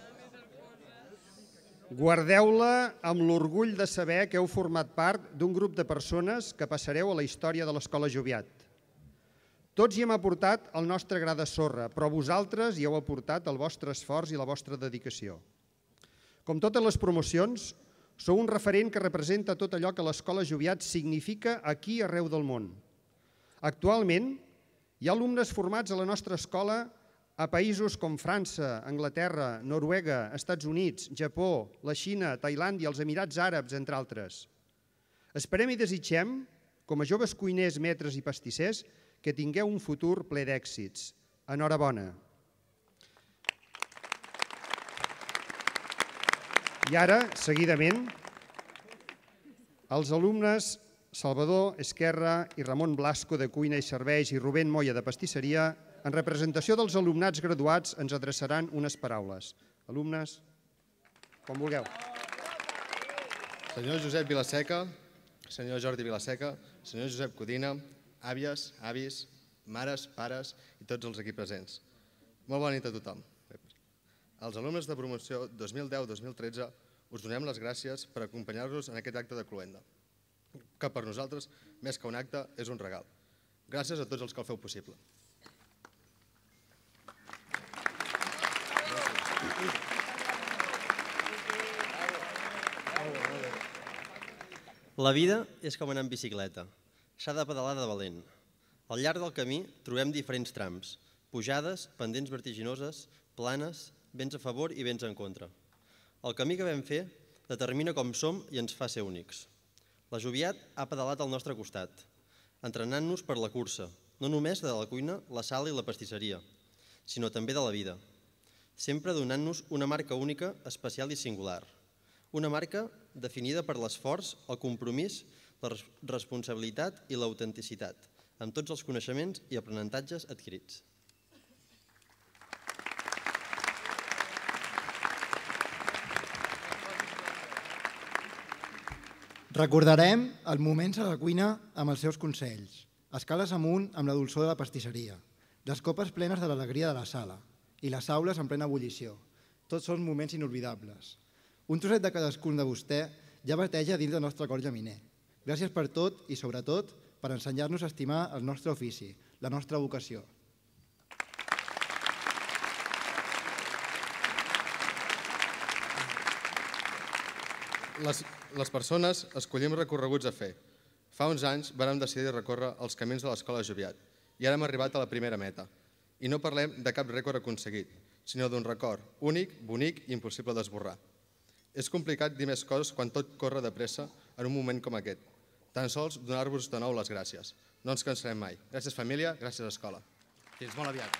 S2: Guardeu-la amb l'orgull de saber que heu format part d'un grup de persones que passareu a la història de l'Escola Joviat. Tots hi hem aportat el nostre gra de sorra, però vosaltres hi heu aportat el vostre esforç i la vostra dedicació. Com totes les promocions, sou un referent que representa tot allò que l'Escola Joviat significa aquí arreu del món. Actualment, hi ha alumnes formats a la nostra escola a països com França, Anglaterra, Noruega, Estats Units, Japó, la Xina, Tailàndia, els Emirats Àrabs, entre altres. Esperem i desitgem, com a joves cuiners, metres i pastissers, que tingueu un futur ple d'èxits. Enhorabona. I ara, seguidament, els alumnes Salvador Esquerra i Ramon Blasco de Cuina i Serveis i Rubén Moya de Pastisseria, en representació dels alumnats graduats, ens adreçaran unes paraules. Alumnes, com vulgueu.
S10: Senyor Josep Vilaseca, senyor Jordi Vilaseca, senyor Josep Codina, àvies, avis, mares, pares i tots els aquí presents. Molt bona nit a tothom. Als alumnes de promoció 2010-2013 us donem les gràcies per acompanyar-nos en aquest acte de cloenda, que per nosaltres, més que un acte, és un regal. Gràcies a tots els que el feu possible.
S11: La vida és com anar en bicicleta. S'ha de pedalar de valent. Al llarg del camí trobem diferents trams, pujades, pendents vertiginoses, planes, vents a favor i vents en contra. El camí que vam fer determina com som i ens fa ser únics. La Joviat ha pedalat al nostre costat, entrenant-nos per la cursa, no només de la cuina, la sala i la pastisseria, sinó també de la vida. Sempre donant-nos una marca única, especial i singular. Una marca definida per l'esforç, el compromís, la responsabilitat i l'autenticitat, amb tots els coneixements i aprenentatges adquirits.
S12: Recordarem els moments a la cuina amb els seus consells, escales amunt amb la dolçor de la pastisseria, les copes plenes de l'alegria de la sala i les aules en plena ebullició. Tots són moments inolvidables. Un trosset de cadascun de vostè ja bateja dins del nostre cor llaminer. Gràcies per tot i, sobretot, per ensenyar-nos a estimar el nostre ofici, la nostra vocació.
S10: Les persones escollim recorreguts a fer. Fa uns anys vàrem decidir recórrer els camins de l'Escola Joviat i ara hem arribat a la primera meta. I no parlem de cap rècord aconseguit, sinó d'un record únic, bonic i impossible d'esborrar. És complicat dir més coses quan tot corre de pressa en un moment com aquest. Tan sols donar-vos de nou les gràcies. No ens cansarem mai. Gràcies família, gràcies escola. Fins molt aviat.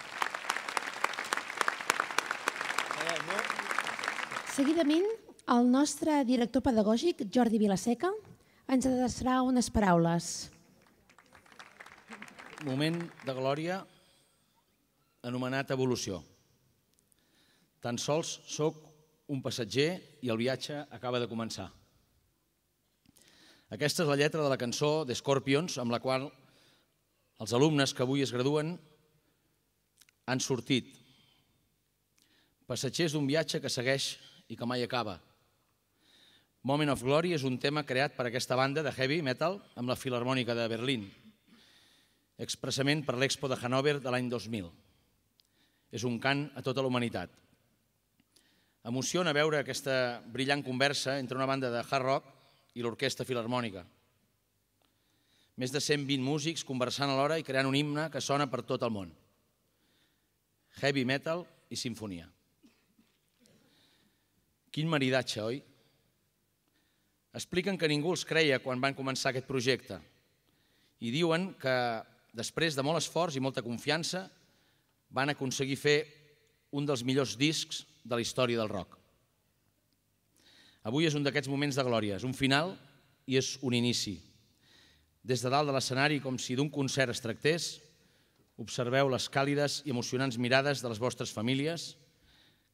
S1: Seguidament, el nostre director pedagògic, Jordi Vilaseca, ens adreçarà unes paraules.
S13: Moment de glòria anomenat evolució. Tan sols sóc un passatger i el viatge acaba de començar. Aquesta és la lletra de la cançó de Scorpions, amb la qual els alumnes que avui es graduen han sortit. Passatgers d'un viatge que segueix i que mai acaba. Moment of Glory és un tema creat per aquesta banda de heavy metal amb la Filharmònica de Berlín, expressament per l'Expo de Hannover de l'any 2000. És un cant a tota la humanitat. Emociona veure aquesta brillant conversa entre una banda de hard rock i l'Orquestra Filharmònica. Més de 120 músics conversant alhora i creant un himne que sona per tot el món. Heavy metal i simfonia. Quin maridatge, oi? Expliquen que ningú els creia quan van començar aquest projecte i diuen que després de molt esforç i molta confiança van aconseguir fer un dels millors discs de la història del rock. Avui és un d'aquests moments de glòria, és un final i és un inici. Des de dalt de l'escenari, com si d'un concert es tractés, observeu les càlides i emocionants mirades de les vostres famílies,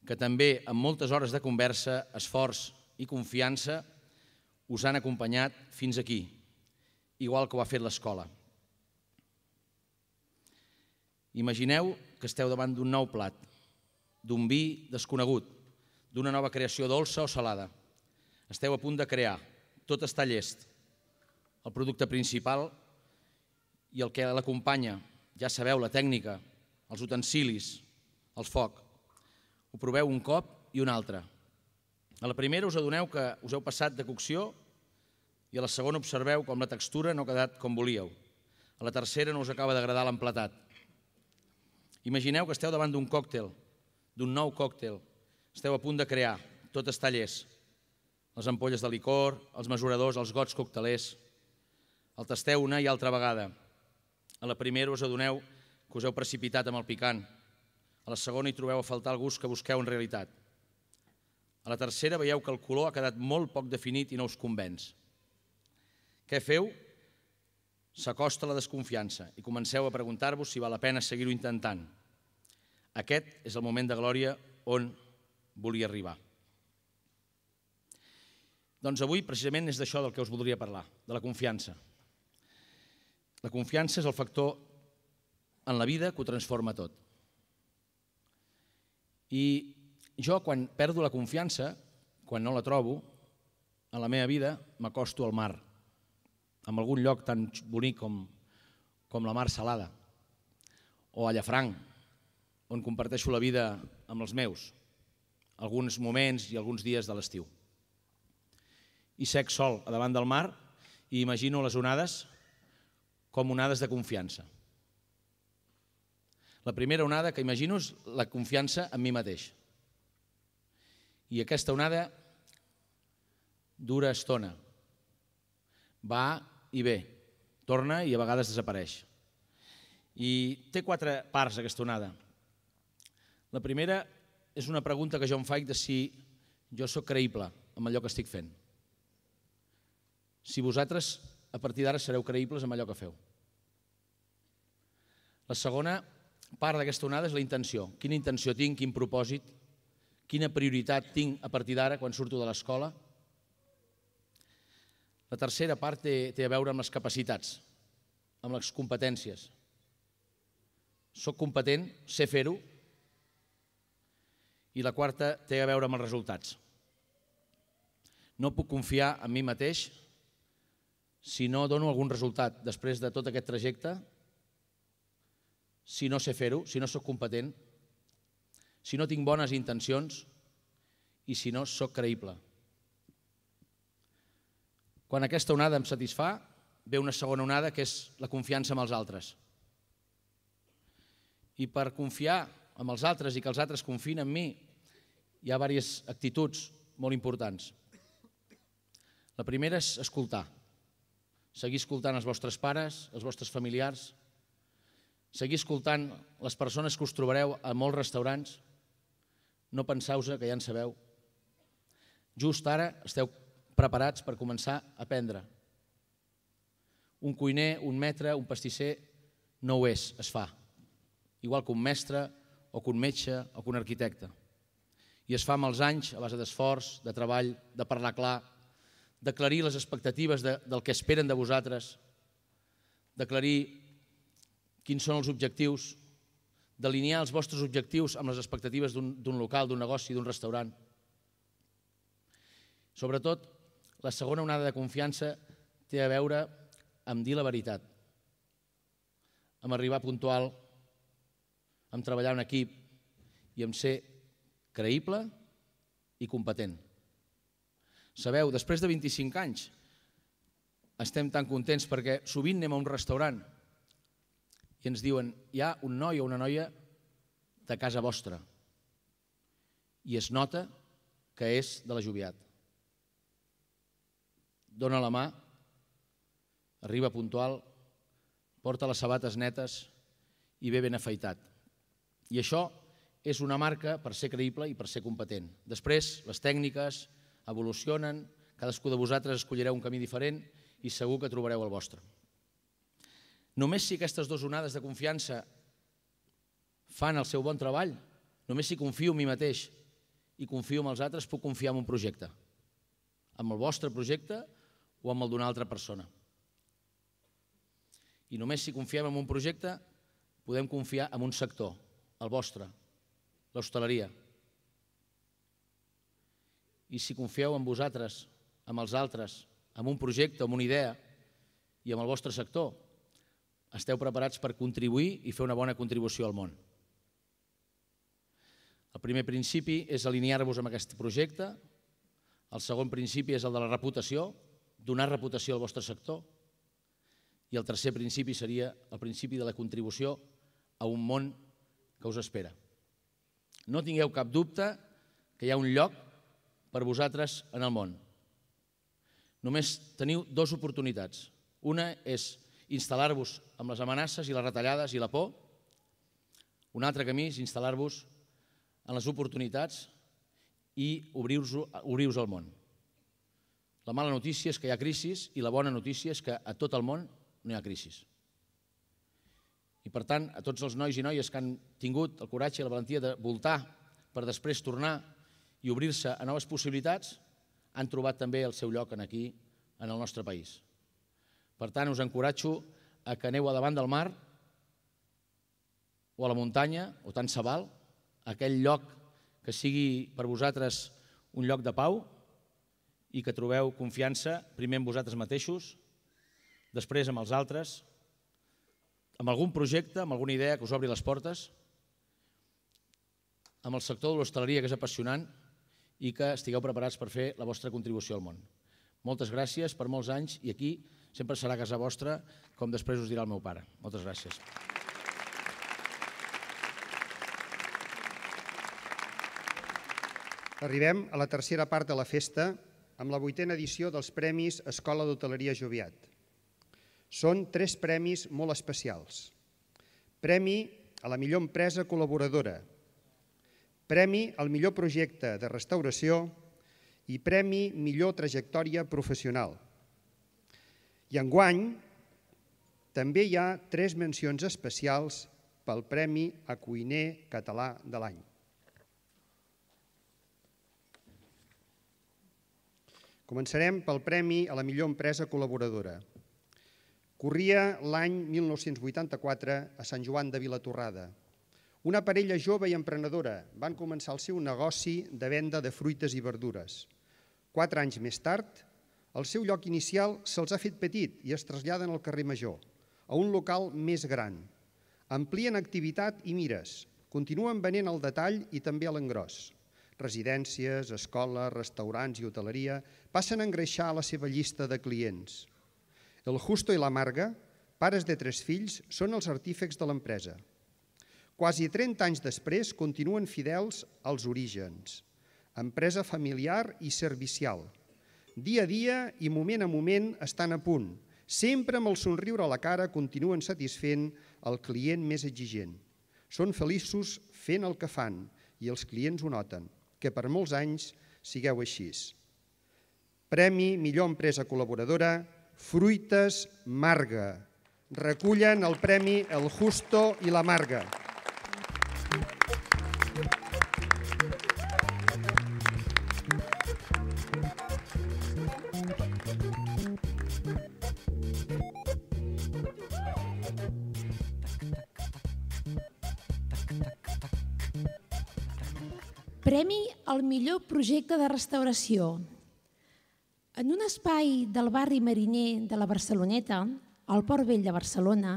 S13: que també amb moltes hores de conversa, esforç i confiança us han acompanyat fins aquí, igual que ho ha fet l'escola. Imagineu que esteu davant d'un nou plat, d'un vi desconegut, d'una nova creació dolça o salada. Esteu a punt de crear, tot està llest. El producte principal i el que l'acompanya, ja sabeu, la tècnica, els utensilis, el foc. Ho proveu un cop i un altre. A la primera us adoneu que us heu passat de cocció i a la segona observeu com la textura no ha quedat com volíeu. A la tercera no us acaba d'agradar l'emplatat. Imagineu que esteu davant d'un còctel, d'un nou còctel. Esteu a punt de crear, tot està llest. Les ampolles de licor, els mesuradors, els gots coctelers. El tasteu una i altra vegada. A la primera us adoneu que us heu precipitat amb el picant. A la segona hi trobeu a faltar el gust que busqueu en realitat. A la tercera veieu que el color ha quedat molt poc definit i no us convenç. Què feu? S'acosta la desconfiança i comenceu a preguntar-vos si val la pena seguir-ho intentant. Aquest és el moment de glòria on volia arribar. Doncs avui precisament és d'això del que us voldria parlar, de la confiança. La confiança és el factor en la vida que ho transforma tot. I jo, quan perdo la confiança, quan no la trobo, a la meva vida m'acosto al mar, en algun lloc tan bonic com la Mar Salada, o a Llafranc, on comparteixo la vida amb els meus, alguns moments i alguns dies de l'estiu. I sec sol a davant del mar i imagino les onades com onades de confiança. La primera onada que imagino és la confiança en mi mateix. I aquesta onada dura estona. Va i ve, torna i a vegades desapareix. I té 4 parts aquesta onada. La primera és una pregunta que jo em faig de si jo sóc creïble amb allò que estic fent. Si vosaltres a partir d'ara sereu creïbles amb allò que feu. La segona part d'aquesta onada és la intenció. Quina intenció tinc, quin propòsit, quina prioritat tinc a partir d'ara quan surto de l'escola. La La tercera part té a veure amb les capacitats, amb les competències. Soc competent, sé fer-ho. I la quarta té a veure amb els resultats. No puc confiar en mi mateix si no dono algun resultat després de tot aquest trajecte, si no sé fer-ho, si no sóc competent, si no tinc bones intencions i si no sóc creïble. Quan aquesta onada em satisfà, ve una segona onada que és la confiança en els altres. I per confiar en els altres i que els altres confiïn en mi, hi ha diverses actituds molt importants. La primera és escoltar. Seguir escoltant els vostres pares, els vostres familiars, seguir escoltant les persones que us trobareu a molts restaurants. No penseu-vos que ja en sabeu. Just ara esteu preparats per començar a aprendre. Un cuiner, un metre, un pastisser no ho és, es fa. Igual que un mestre, o que un metge, o que un arquitecte. I es fa amb els anys, a base d'esforç, de treball, de parlar clar, d'aclarir les expectatives del que esperen de vosaltres, d'aclarir quins són els objectius, d'alinear els vostres objectius amb les expectatives d'un local, d'un negoci, d'un restaurant. Sobretot, la segona onada de confiança té a veure amb dir la veritat, amb arribar puntual, amb treballar en equip i amb ser creïble i competent. Sabeu, després de 25 anys estem tan contents perquè sovint anem a un restaurant i ens diuen hi ha un noi o una noia de casa vostra i es nota que és de la Joviat. Dóna la mà, arriba puntual, porta les sabates netes i ve ben afaitat. I això és una marca per ser creïble i per ser competent. Després, les tècniques evolucionen, cadascú de vosaltres escollireu un camí diferent i segur que trobareu el vostre. Només si aquestes dues onades de confiança fan el seu bon treball, només si confio en mi mateix i confio en els altres, puc confiar en un projecte. En el vostre projecte o en el d'una altra persona. I només si confiem en un projecte podem confiar en un sector, el vostre, l'hostaleria. I si confieu en vosaltres, en els altres, en un projecte, en una idea i en el vostre sector, esteu preparats per contribuir i fer una bona contribució al món. El primer principi és alinear-vos amb aquest projecte, el segon principi és el de la reputació, donar reputació al vostre sector, i el tercer principi seria el principi de la contribució a un món que us espera. No tingueu cap dubte que hi ha un lloc per vosaltres en el món. Només teniu dues oportunitats. Una és instal·lar-vos amb les amenaces i les retallades i la por. Un altre camí és instal·lar-vos en les oportunitats i obrir-vos al món. La mala notícia és que hi ha crisis i la bona notícia és que a tot el món no hi ha crisis. I per tant, a tots els nois i noies que han tingut el coratge i la valentia de voltar per després tornar i obrir-se a noves possibilitats, han trobat també el seu lloc aquí, en el nostre país. Per tant, us encoratjo a que aneu a davant del mar o a la muntanya, o tant se val, aquell lloc que sigui per vosaltres un lloc de pau i que trobeu confiança primer en vosaltres mateixos, després amb els altres, amb algun projecte, amb alguna idea que us obri les portes, amb el sector de l'hostaleria, que és apassionant, i que estigueu preparats per fer la vostra contribució al món. Moltes gràcies per molts anys i aquí sempre serà casa vostra, com després us dirà el meu pare. Moltes gràcies.
S2: Arribem a la tercera part de la festa amb la 8a edició dels Premis Escola d'Hoteleria Joviat. Són 3 premis molt especials. Premi a la millor empresa col·laboradora, premi al millor projecte de restauració i premi millor trajectòria professional. I enguany també hi ha 3 mencions especials pel Premi a Cuiner Català de l'any. Començarem pel Premi a la millor empresa col·laboradora. Corria l'any 1984 a Sant Joan de Vilatorrada. Una parella jove i emprenedora van començar el seu negoci de venda de fruites i verdures. 4 anys més tard, el seu lloc inicial se'ls ha fet petit i es traslladen al carrer Major, a un local més gran. Amplien activitat i mires, continuen venent al detall i també a l'engròs. Residències, escoles, restaurants i hoteleria passen a engreixar la seva llista de clients. El Justo i la Marga, pares de 3 fills, són els artífecs de l'empresa. Quasi 30 anys després continuen fidels als orígens. Empresa familiar i servicial. Dia a dia i moment a moment estan a punt. Sempre amb el somriure a la cara continuen satisfent el client més exigent. Són feliços fent el que fan i els clients ho noten, que per molts anys sigueu així. Premi Millor Empresa Col·laboradora, Fruites Marga. Recullen el Premi El Justo i la Marga.
S1: Premi al millor projecte de restauració. En un espai del barri mariner de la Barceloneta, al Port Vell de Barcelona,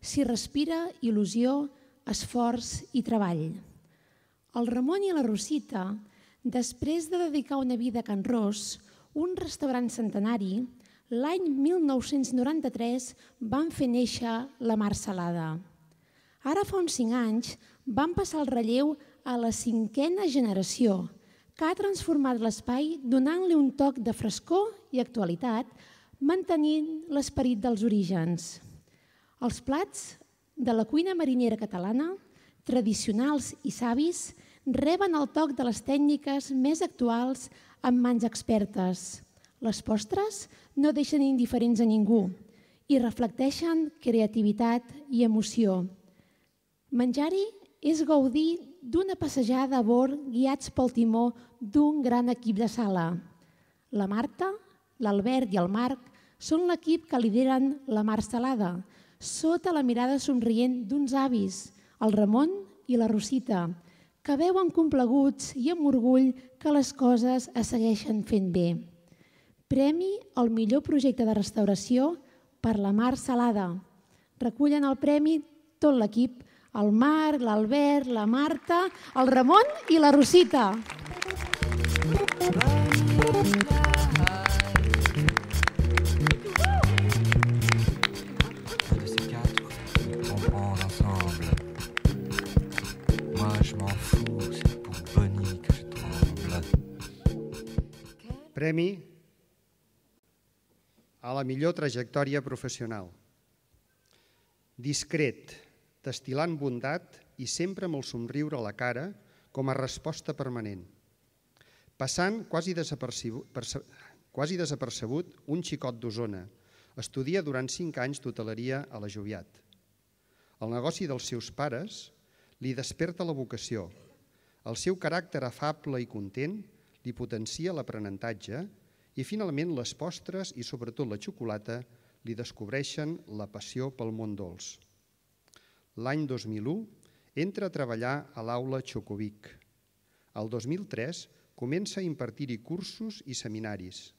S1: s'hi respira il·lusió, esforç i treball. El Ramon i la Rosita, després de dedicar una vida a Can Ros, un restaurant centenari, l'any 1993 van fer néixer la Mar Salada. Ara fa uns 5 anys van passar el relleu a la 5a generació, que ha transformat l'espai donant-li un toc de frescor i actualitat, mantenint l'esperit dels orígens. Els plats de la cuina marinera catalana, tradicionals i savis, reben el toc de les tècniques més actuals amb mans expertes. Les postres no deixen indiferents a ningú i reflecteixen creativitat i emoció. Menjar-hi és gaudir d'una passejada a bord guiats pel timó d'un gran equip de sala. La Marta, l'Albert i el Marc són l'equip que lideren la Mar Salada, sota la mirada somrient d'uns avis, el Ramon i la Rosita, que veuen complaguts i amb orgull que les coses es segueixen fent bé. Premi al millor projecte de restauració per la Mar Salada. Recullen el premi tot l'equip, el Marc, l'Albert, la Marta, el Ramon i la Rosita.
S7: Un de ces 4, on prend ensemble. Moi je m'en fous, c'est pour Bonnie que je tremble.
S2: Premi a la millor trajectòria professional. Discret, destil·lant bondat i sempre amb el somriure a la cara com a resposta permanent. Passant quasi desapercebut un xicot d'Osona, estudia durant 5 anys d'hoteleria a la Joviat. El negoci dels seus pares li desperta la vocació. El seu caràcter afable i content li potencia l'aprenentatge i finalment les postres i sobretot la xocolata li descobreixen la passió pel món dolç. L'any 2001 entra a treballar a l'aula Xocovic. El 2003 comença a impartir-hi cursos i seminaris.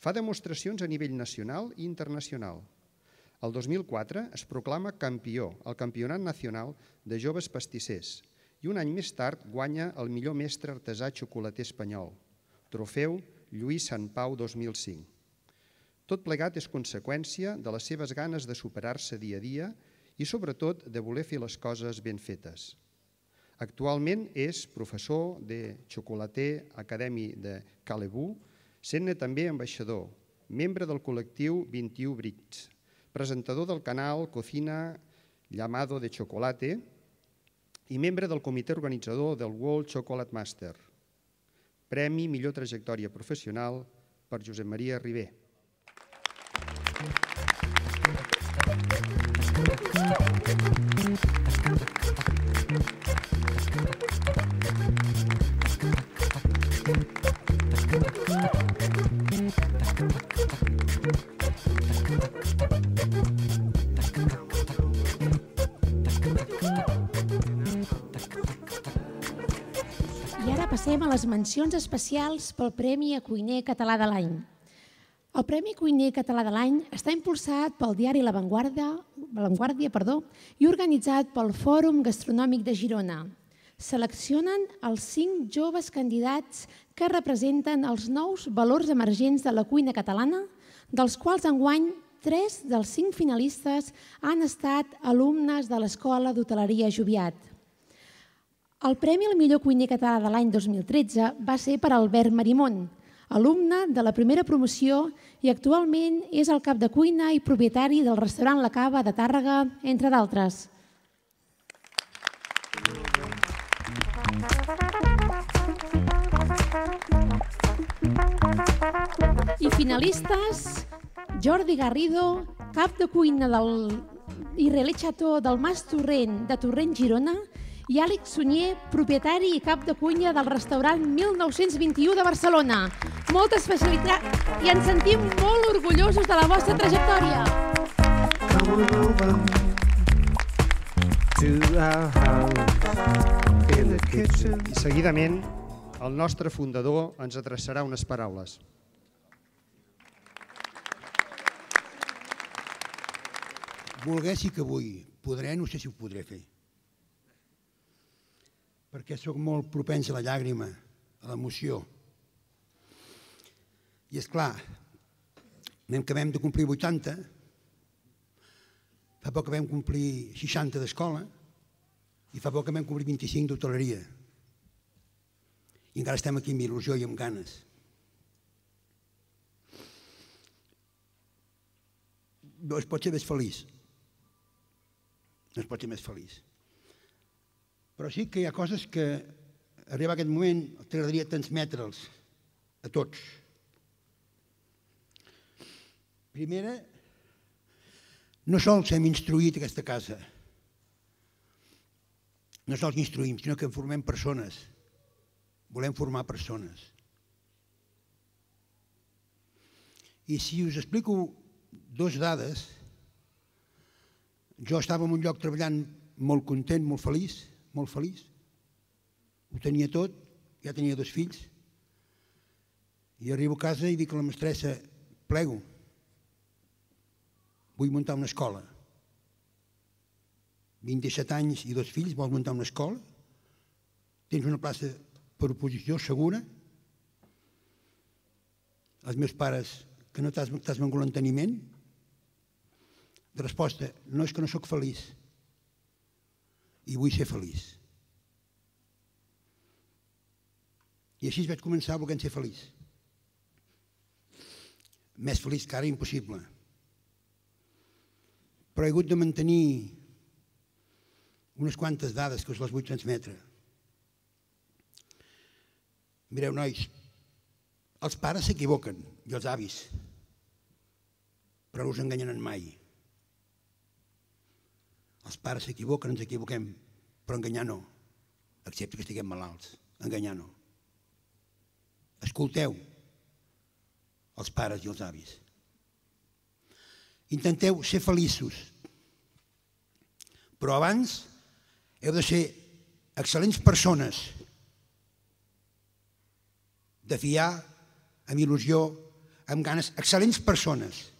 S2: Fa demostracions a nivell nacional i internacional. El 2004 es proclama campió al Campionat Nacional de Joves Pastissers i un any més tard guanya el millor mestre artesà xocolater espanyol, trofeu Lluís Sant Pau 2005. Tot plegat és conseqüència de les seves ganes de superar-se dia a dia i sobretot de voler fer les coses ben fetes. Actualment és professor de xocolater acadèmic de Calebú, sent-ne també ambaixador, membre del col·lectiu 21 Brits, presentador del canal Cocina Llamado de Chocolate i membre del comitè organitzador del World Chocolate Master. Premi Millor Trajectòria Professional per Josep Maria Ribé.
S1: a les mencions especials pel Premi a Cuiner Català de l'Any. El Premi Cuiner Català de l'Any està impulsat pel diari La Vanguardia i organitzat pel Fòrum Gastronòmic de Girona. Seleccionen els 5 joves candidats que representen els nous valors emergents de la cuina catalana, dels quals enguany 3 dels 5 finalistes han estat alumnes de l'Escola d'Hoteleria Joviat. El Premi al millor cuiner català de l'any 2013 va ser per Albert Marimón, alumne de la primera promoció i actualment és el cap de cuina i propietari del restaurant La Cava de Tàrrega, entre d'altres. I finalistes, Jordi Garrido, cap de cuina i relé xató del Mas Torrent de Torrent, Girona, i Àlex Sunyer, propietari i cap de cuina del restaurant 1921 de Barcelona. Moltes felicitats i ens sentim molt orgullosos de la vostra trajectòria.
S2: I seguidament, el nostre fundador ens adreçarà unes paraules.
S14: Volguessi que avui podré, no sé si ho podré fer, perquè sóc molt propens a la llàgrima, a l'emoció. I és clar, acabem de complir 80, fa poc que vam complir 60 d'escola i fa poc que vam complir 25 d'hoteleria. I encara estem aquí amb il·lusió i amb ganes. No es pot ser més feliç. No es pot ser més feliç. Però sí que hi ha coses que, arribar a aquest moment, t'agradaria transmetre'ls a tots. Primera, no sols hem instruït aquesta casa, no sols instruïm, sinó que en formem persones. Volem formar persones. I si us explico 2 dades, jo estava en un lloc treballant molt content, molt feliç, ho tenia tot, ja tenia 2 fills, i arribo a casa i dic a la mestressa, plego, vull muntar una escola. 27 anys i 2 fills, vols muntar una escola? Tens una plaça per oposició segura? Els meus pares, que no t'has vengut l'enteniment? De resposta, no, és que no sóc feliç i vull ser feliç. I així vaig començar volent ser feliç. Més feliç que ara, impossible. Però he hagut de mantenir unes quantes dades que us les vull transmetre. Mireu, nois, els pares s'equivoquen, i els avis, però no us enganyaran mai. Els pares s'equivoquen, ens equivoquem, però enganyar no, excepte que estiguem malalts, enganyar no. Escolteu els pares i els avis. Intenteu ser feliços, però abans heu de ser excel·lents persones, de fiar, amb il·lusió, amb ganes, excel·lents persones.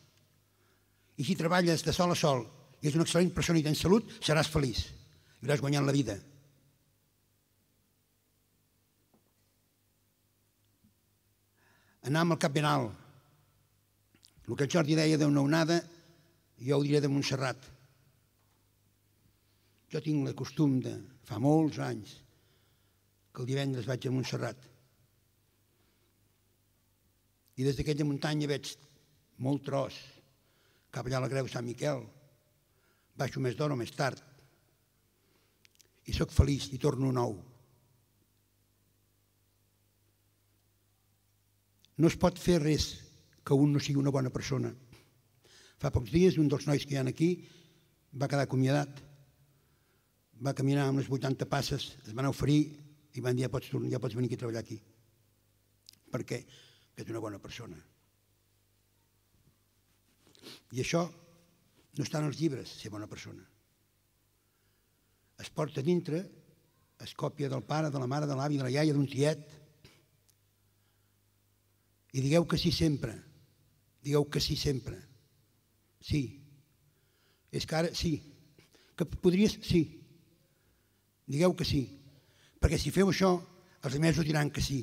S14: I si treballes de sol a sol i ets una excel·lent persona i tens salut, seràs feliç i hauràs guanyat la vida. Anar amb el cap ben alt. El que el Jordi deia d'una onada, jo ho diré de Montserrat. Jo tinc el costum de, fa molts anys, que el divendres vaig a Montserrat. I des d'aquella muntanya veig molt tros, cap allà a la Creu Sant Miquel. Baixo més d'hora o més tard. I sóc feliç i torno nou. No es pot fer res que un no sigui una bona persona. Fa pocs dies un dels nois que hi ha aquí va quedar acomiadat. Va caminar amb les 80 passes, es van oferir i van dir ja pots venir aquí a treballar aquí. Per què? Que ets una bona persona. I això no està en els llibres, ser bona persona. Es porta dintre, es còpia del pare, de la mare, de l'avi, de la iaia, d'un tiet. I digueu que sí sempre. Digueu que sí sempre. Sí. És que ara sí. Que podries... Sí. Digueu que sí. Perquè si feu això, els altres us diran que sí.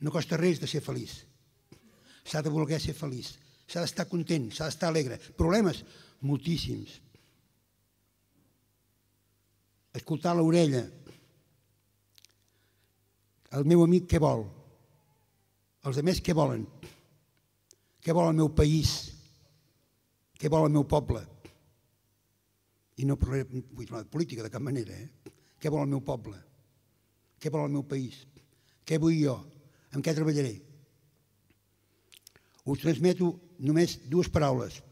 S14: No costa res de ser feliç. S'ha de voler ser feliç. S'ha d'estar content, s'ha d'estar alegre. Problemes? Moltíssims. Escoltar l'orella. El meu amic què vol? Els altres què volen? Què vol el meu país? Què vol el meu poble? I no vull parlar de política de cap manera. Què vol el meu poble? Què vol el meu país? Què vull jo? En què treballaré? Us transmeto només dues paraules.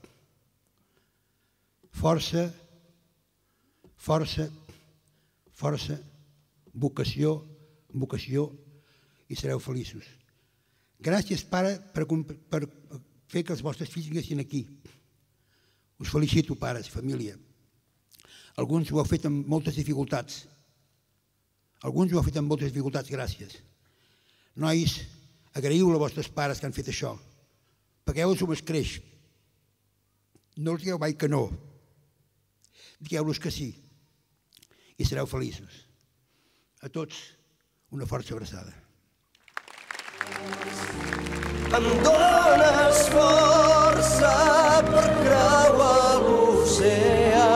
S14: Força, força, força, vocació, vocació, i sereu feliços. Gràcies, pare, per fer que els vostres fills vinguessin aquí. Us felicito, pares, família. Alguns ho heu fet amb moltes dificultats. Alguns ho heu fet amb moltes dificultats, gràcies. Nois, agraïu-lo als vostres pares que han fet això, perquè els ho creix. No els digueu mai que no. Digueu-los que sí. I sereu feliços. A tots, una força abraçada.
S15: Em dones força per creuar l'oceà.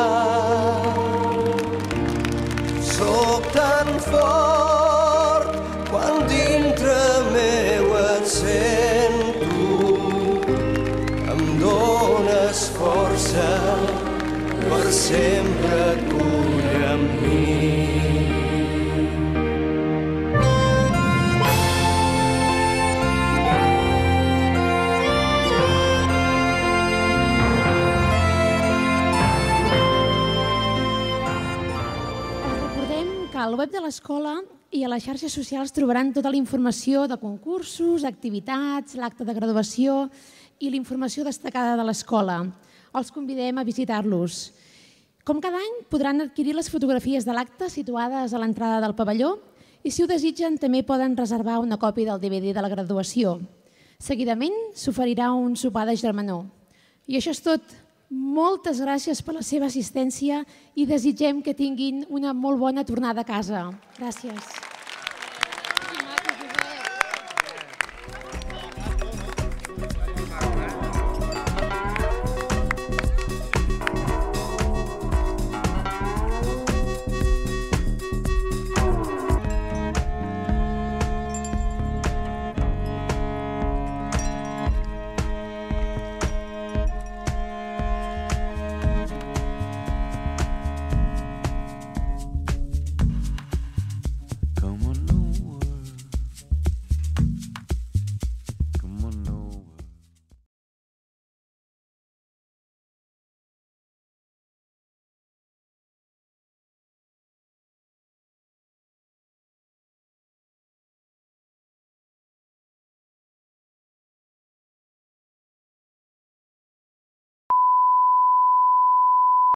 S15: Soc tan fort quan dintre meu et sento. Em dones força per sempre cull amb mi.
S1: Al web de l'escola i a les xarxes socials trobaran tota la informació de concursos, activitats, l'acte de graduació i la informació destacada de l'escola. Els convidem a visitar-los. Com cada any, podran adquirir les fotografies de l'acte situades a l'entrada del pavelló i, si ho desitgen, també poden reservar una còpia del DVD de la graduació. Seguidament s'oferirà un sopar de germanor. I això és tot. Moltes gràcies per la seva assistència i desitgem que tinguin una molt bona tornada a casa. Gràcies.